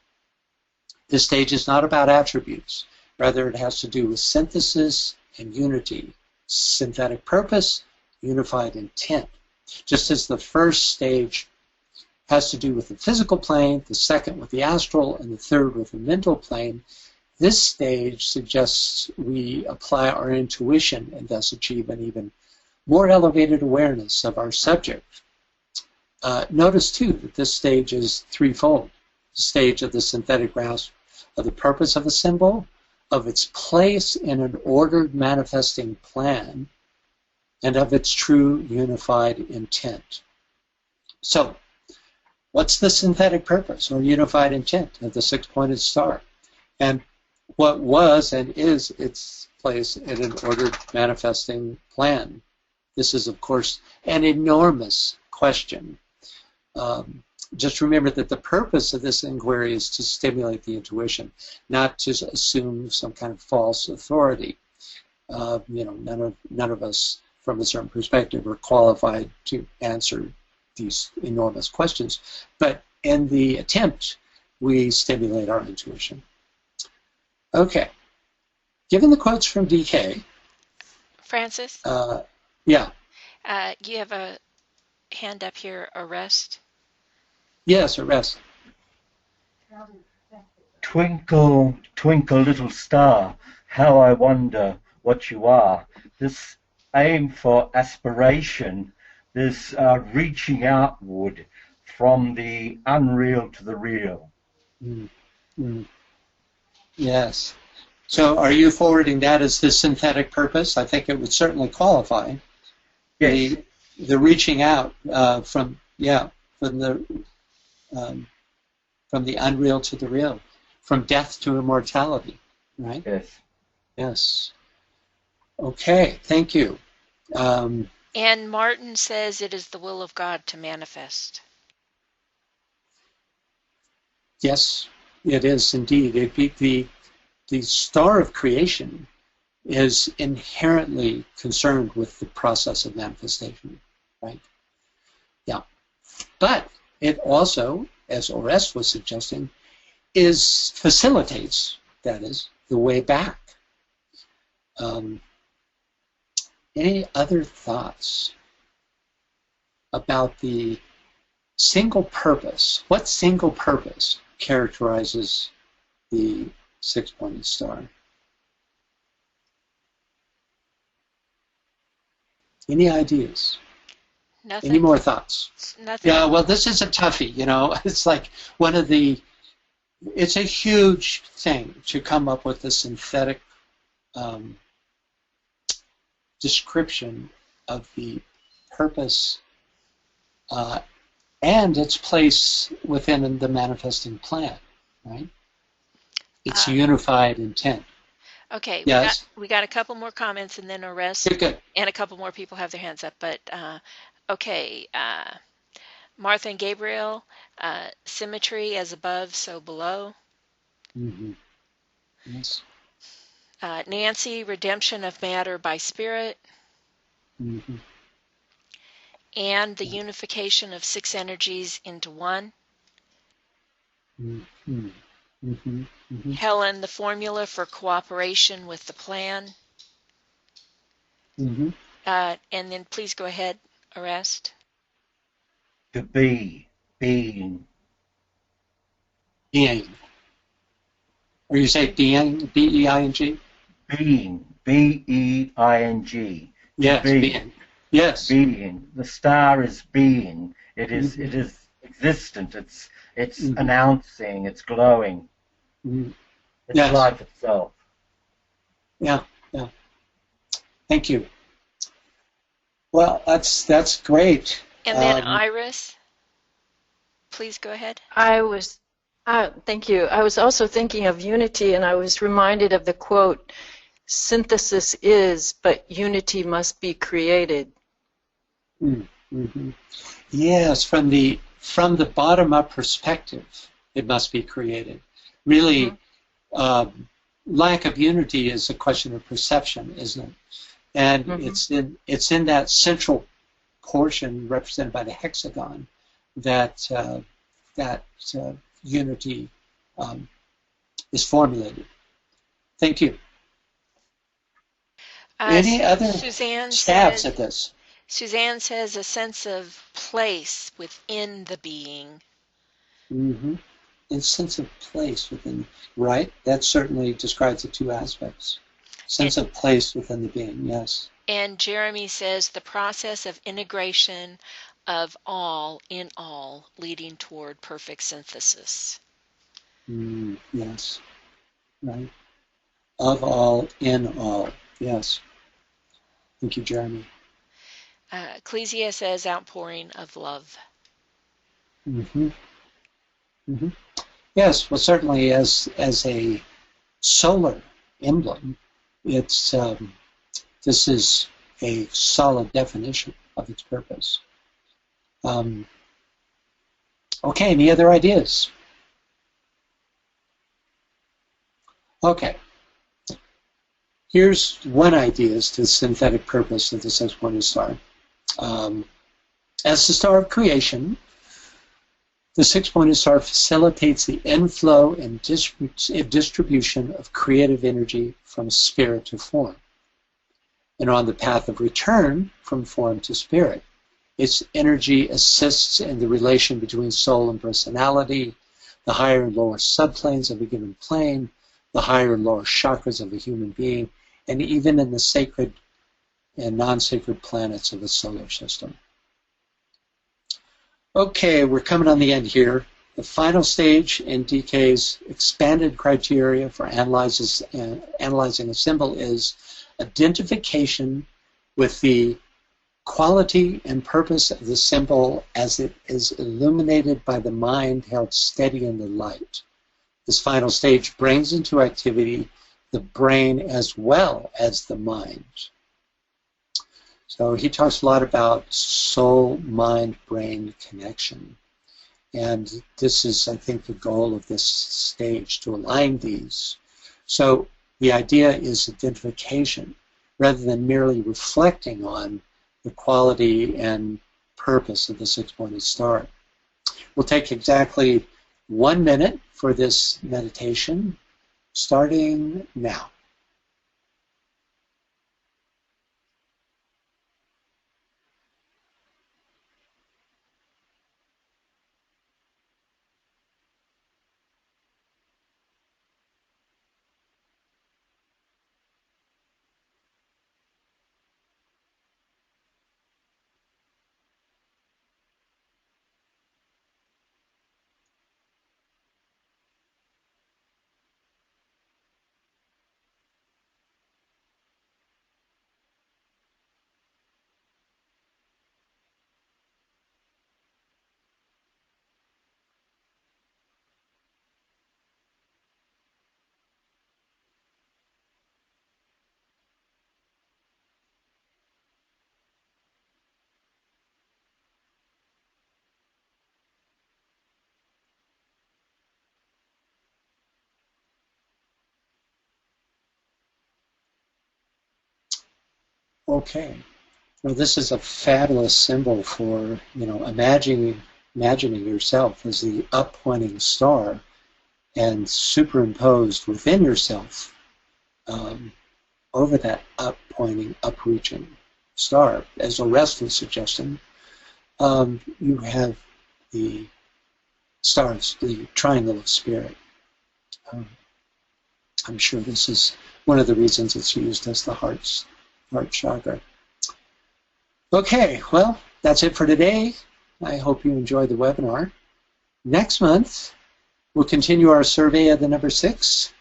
This stage is not about attributes. Rather, it has to do with synthesis and unity, synthetic purpose, unified intent. Just as the first stage has to do with the physical plane, the second with the astral, and the third with the mental plane, this stage suggests we apply our intuition and thus achieve an even more elevated awareness of our subject. Notice, too, that this stage is threefold. The stage of the synthetic grasp of the purpose of a symbol, of its place in an ordered manifesting plan, and of its true unified intent. So, what's the synthetic purpose or unified intent of the six-pointed star? And what was and is its place in an ordered manifesting plan? This is, of course, an enormous question. Just remember that the purpose of this inquiry is to stimulate the intuition, not to assume some kind of false authority. None of us, from a certain perspective, are qualified to answer these enormous questions. But in the attempt, we stimulate our intuition. Okay. Given the quotes from DK. Francis? Yeah. You have a hand up here, Arrest. Yes, Arrest. Twinkle, twinkle, little star, how I wonder what you are. This aim for aspiration, this reaching outward from the unreal to the real. Yes. So are you forwarding that as the synthetic purpose? I think it would certainly qualify. Yes. The reaching out from the unreal to the real, from death to immortality, right? Yes. Yes. Okay, thank you. And Martin says it is the will of God to manifest. Yes, it is indeed. The star of creation is inherently concerned with the process of manifestation, right? Yeah. But it also, as Orest was suggesting, facilitates, that is, the way back. Any other thoughts about the single purpose? What single purpose characterizes the six-pointed star? Any ideas? Nothing. Any more thoughts? Nothing. Yeah, well, this is a toughie, It's like it's a huge thing to come up with a synthetic description of the purpose and its place within the manifesting plan, right? Its unified intent. Okay, yes. we got a couple more comments and then Arrest. Good. And a couple more people have their hands up. But, okay, Martha and Gabriel, symmetry as above, so below. Mm-hmm. Yes. Nancy, redemption of matter by spirit. Mm-hmm. And the unification of six energies into one. Mm-hmm. Mm-hmm. Mm-hmm. Helen, the formula for cooperation with the plan. Mm-hmm. And then please go ahead, Arrest. To be, being. Being. Or you say being, B-E-I-N-G? Being, B-E-I-N-G. Yes, being. Yes. Being. The star is being. It is existent. It's announcing. It's glowing. Mm-hmm. It's life itself. Yeah. Thank you. Well, that's great. And then Iris, please go ahead. Thank you. I was also thinking of unity, and I was reminded of the quote, "Synthesis is, but unity must be created." Mm-hmm. Yes, from the bottom-up perspective, it must be created. Really, lack of unity is a question of perception, isn't it? And it's in that central portion represented by the hexagon that unity is formulated. Thank you. Any other stabs at this? Suzanne says a sense of place within the being. A sense of place within, right? That certainly describes the two aspects. Sense of place within the being, yes. And Jeremy says the process of integration of all in all, leading toward perfect synthesis. Yes, right. Of all, in all, yes. Thank you, Jeremy. Ecclesia says outpouring of love. Yes, well, certainly as a solar emblem, it's this is a solid definition of its purpose. Okay, any other ideas? Okay. Here's one idea as to the synthetic purpose of the six-pointed star. As the star of creation, the six-pointed star facilitates the inflow and distribution of creative energy from spirit to form. And on the path of return from form to spirit, its energy assists in the relation between soul and personality, the higher and lower subplanes of a given plane, the higher and lower chakras of a human being, and even in the sacred and non-sacred planets of the solar system. Okay, we're coming on the end here. The final stage in DK's expanded criteria for analyzing a symbol is identification with the quality and purpose of the symbol as it is illuminated by the mind held steady in the light. This final stage brings into activity the brain as well as the mind. So he talks a lot about soul, mind, brain connection. And this is, I think, the goal of this stage, to align these. So the idea is identification, rather than merely reflecting on the quality and purpose of the six-pointed star. We'll take exactly 1 minute for this meditation, starting now. Okay. Well, this is a fabulous symbol for, imagining yourself as the up-pointing star and superimposed within yourself over that up-pointing, up-reaching star. As Orest was suggesting, you have the stars, the triangle of spirit. I'm sure this is one of the reasons it's used as the heart chakra. Okay, well, that's it for today. I hope you enjoyed the webinar. Next month, we'll continue our survey of the number 6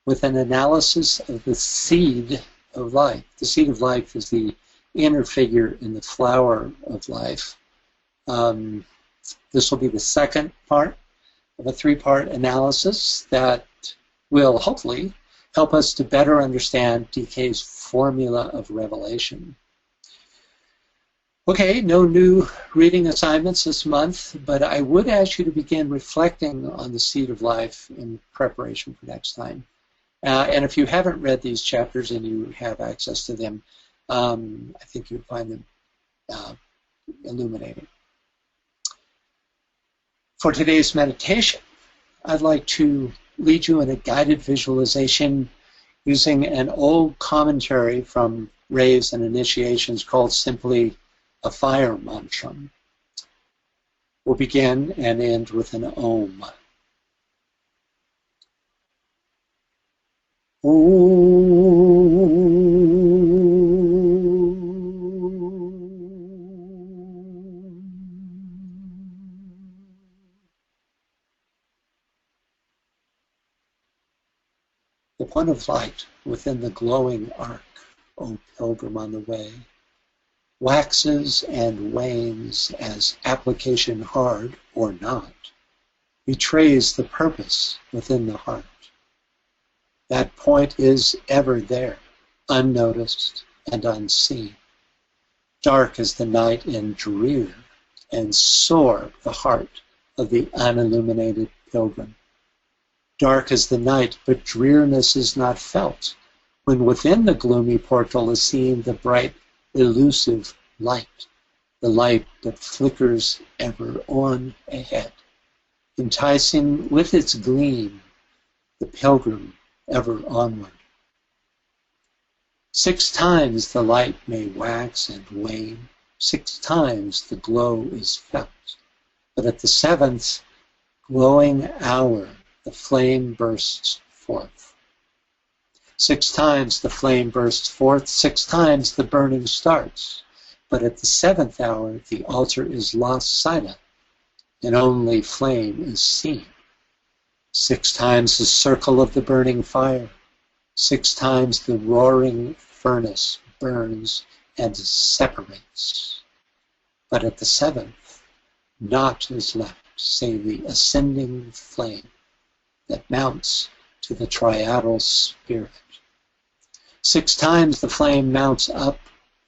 with an analysis of the seed of life. The seed of life is the inner figure in the flower of life. This will be the second part of a three-part analysis that will hopefully help us to better understand DK's formula of revelation. Okay, no new reading assignments this month, but I would ask you to begin reflecting on the seed of life in preparation for next time. And if you haven't read these chapters and you have access to them, I think you'd find them illuminating. For today's meditation, I'd like to lead you in a guided visualization using an old commentary from Raves and Initiations called simply a fire mantra. We'll begin and end with an Om. The point of light within the glowing arc, O pilgrim on the way, waxes and wanes as application hard or not, betrays the purpose within the heart. That point is ever there, unnoticed and unseen. Dark is the night and drear, and sore the heart of the unilluminated pilgrim. Dark is the night, but drearness is not felt, when within the gloomy portal is seen the bright, elusive light, the light that flickers ever on ahead, enticing with its gleam the pilgrim ever onward. 6 times the light may wax and wane, 6 times the glow is felt, but at the 7th glowing hour the flame bursts forth. 6 times the flame bursts forth, 6 times the burning starts, but at the 7th hour the altar is lost silent, and only flame is seen. 6 times the circle of the burning fire, 6 times the roaring furnace burns and separates. But at the 7th, naught is left save the ascending flame that mounts to the triadal spirit. 6 times the flame mounts up,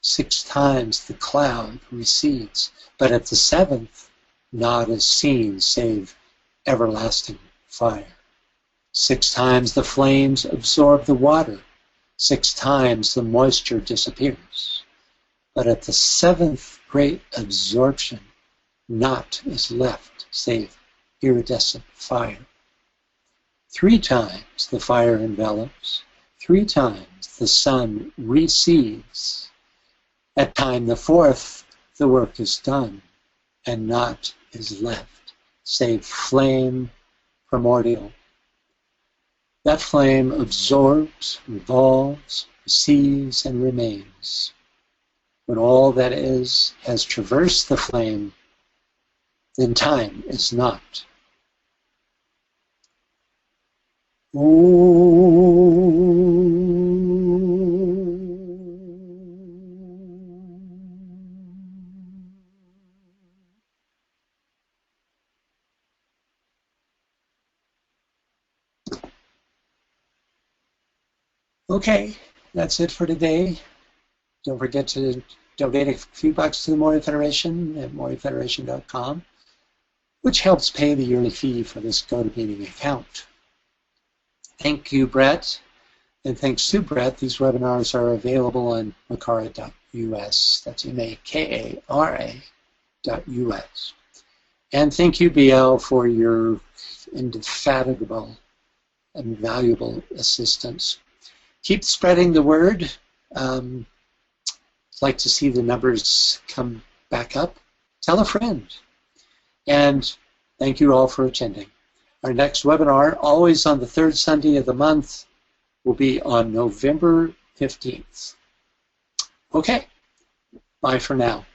6 times the cloud recedes, but at the 7th, naught is seen save everlasting fire. 6 times the flames absorb the water, 6 times the moisture disappears, but at the 7th great absorption, naught is left save iridescent fire. 3 times the fire envelops, 3 times the sun recedes. At time the 4th, the work is done, and naught is left, save flame primordial. That flame absorbs, revolves, receives, and remains. When all that is has traversed the flame, then time is not. Okay, that's it for today. Don't forget to donate a few bucks to the Moria Federation at moriafederation.com, which helps pay the yearly fee for this GoToMeeting account. Thank you, Brett, and thanks to Brett. These webinars are available on makara.us. That's makara.us. And thank you, BL, for your indefatigable and valuable assistance. Keep spreading the word. I'd like to see the numbers come back up. Tell a friend. And thank you all for attending. Our next webinar, always on the 3rd Sunday of the month, will be on November 15th. Okay, bye for now.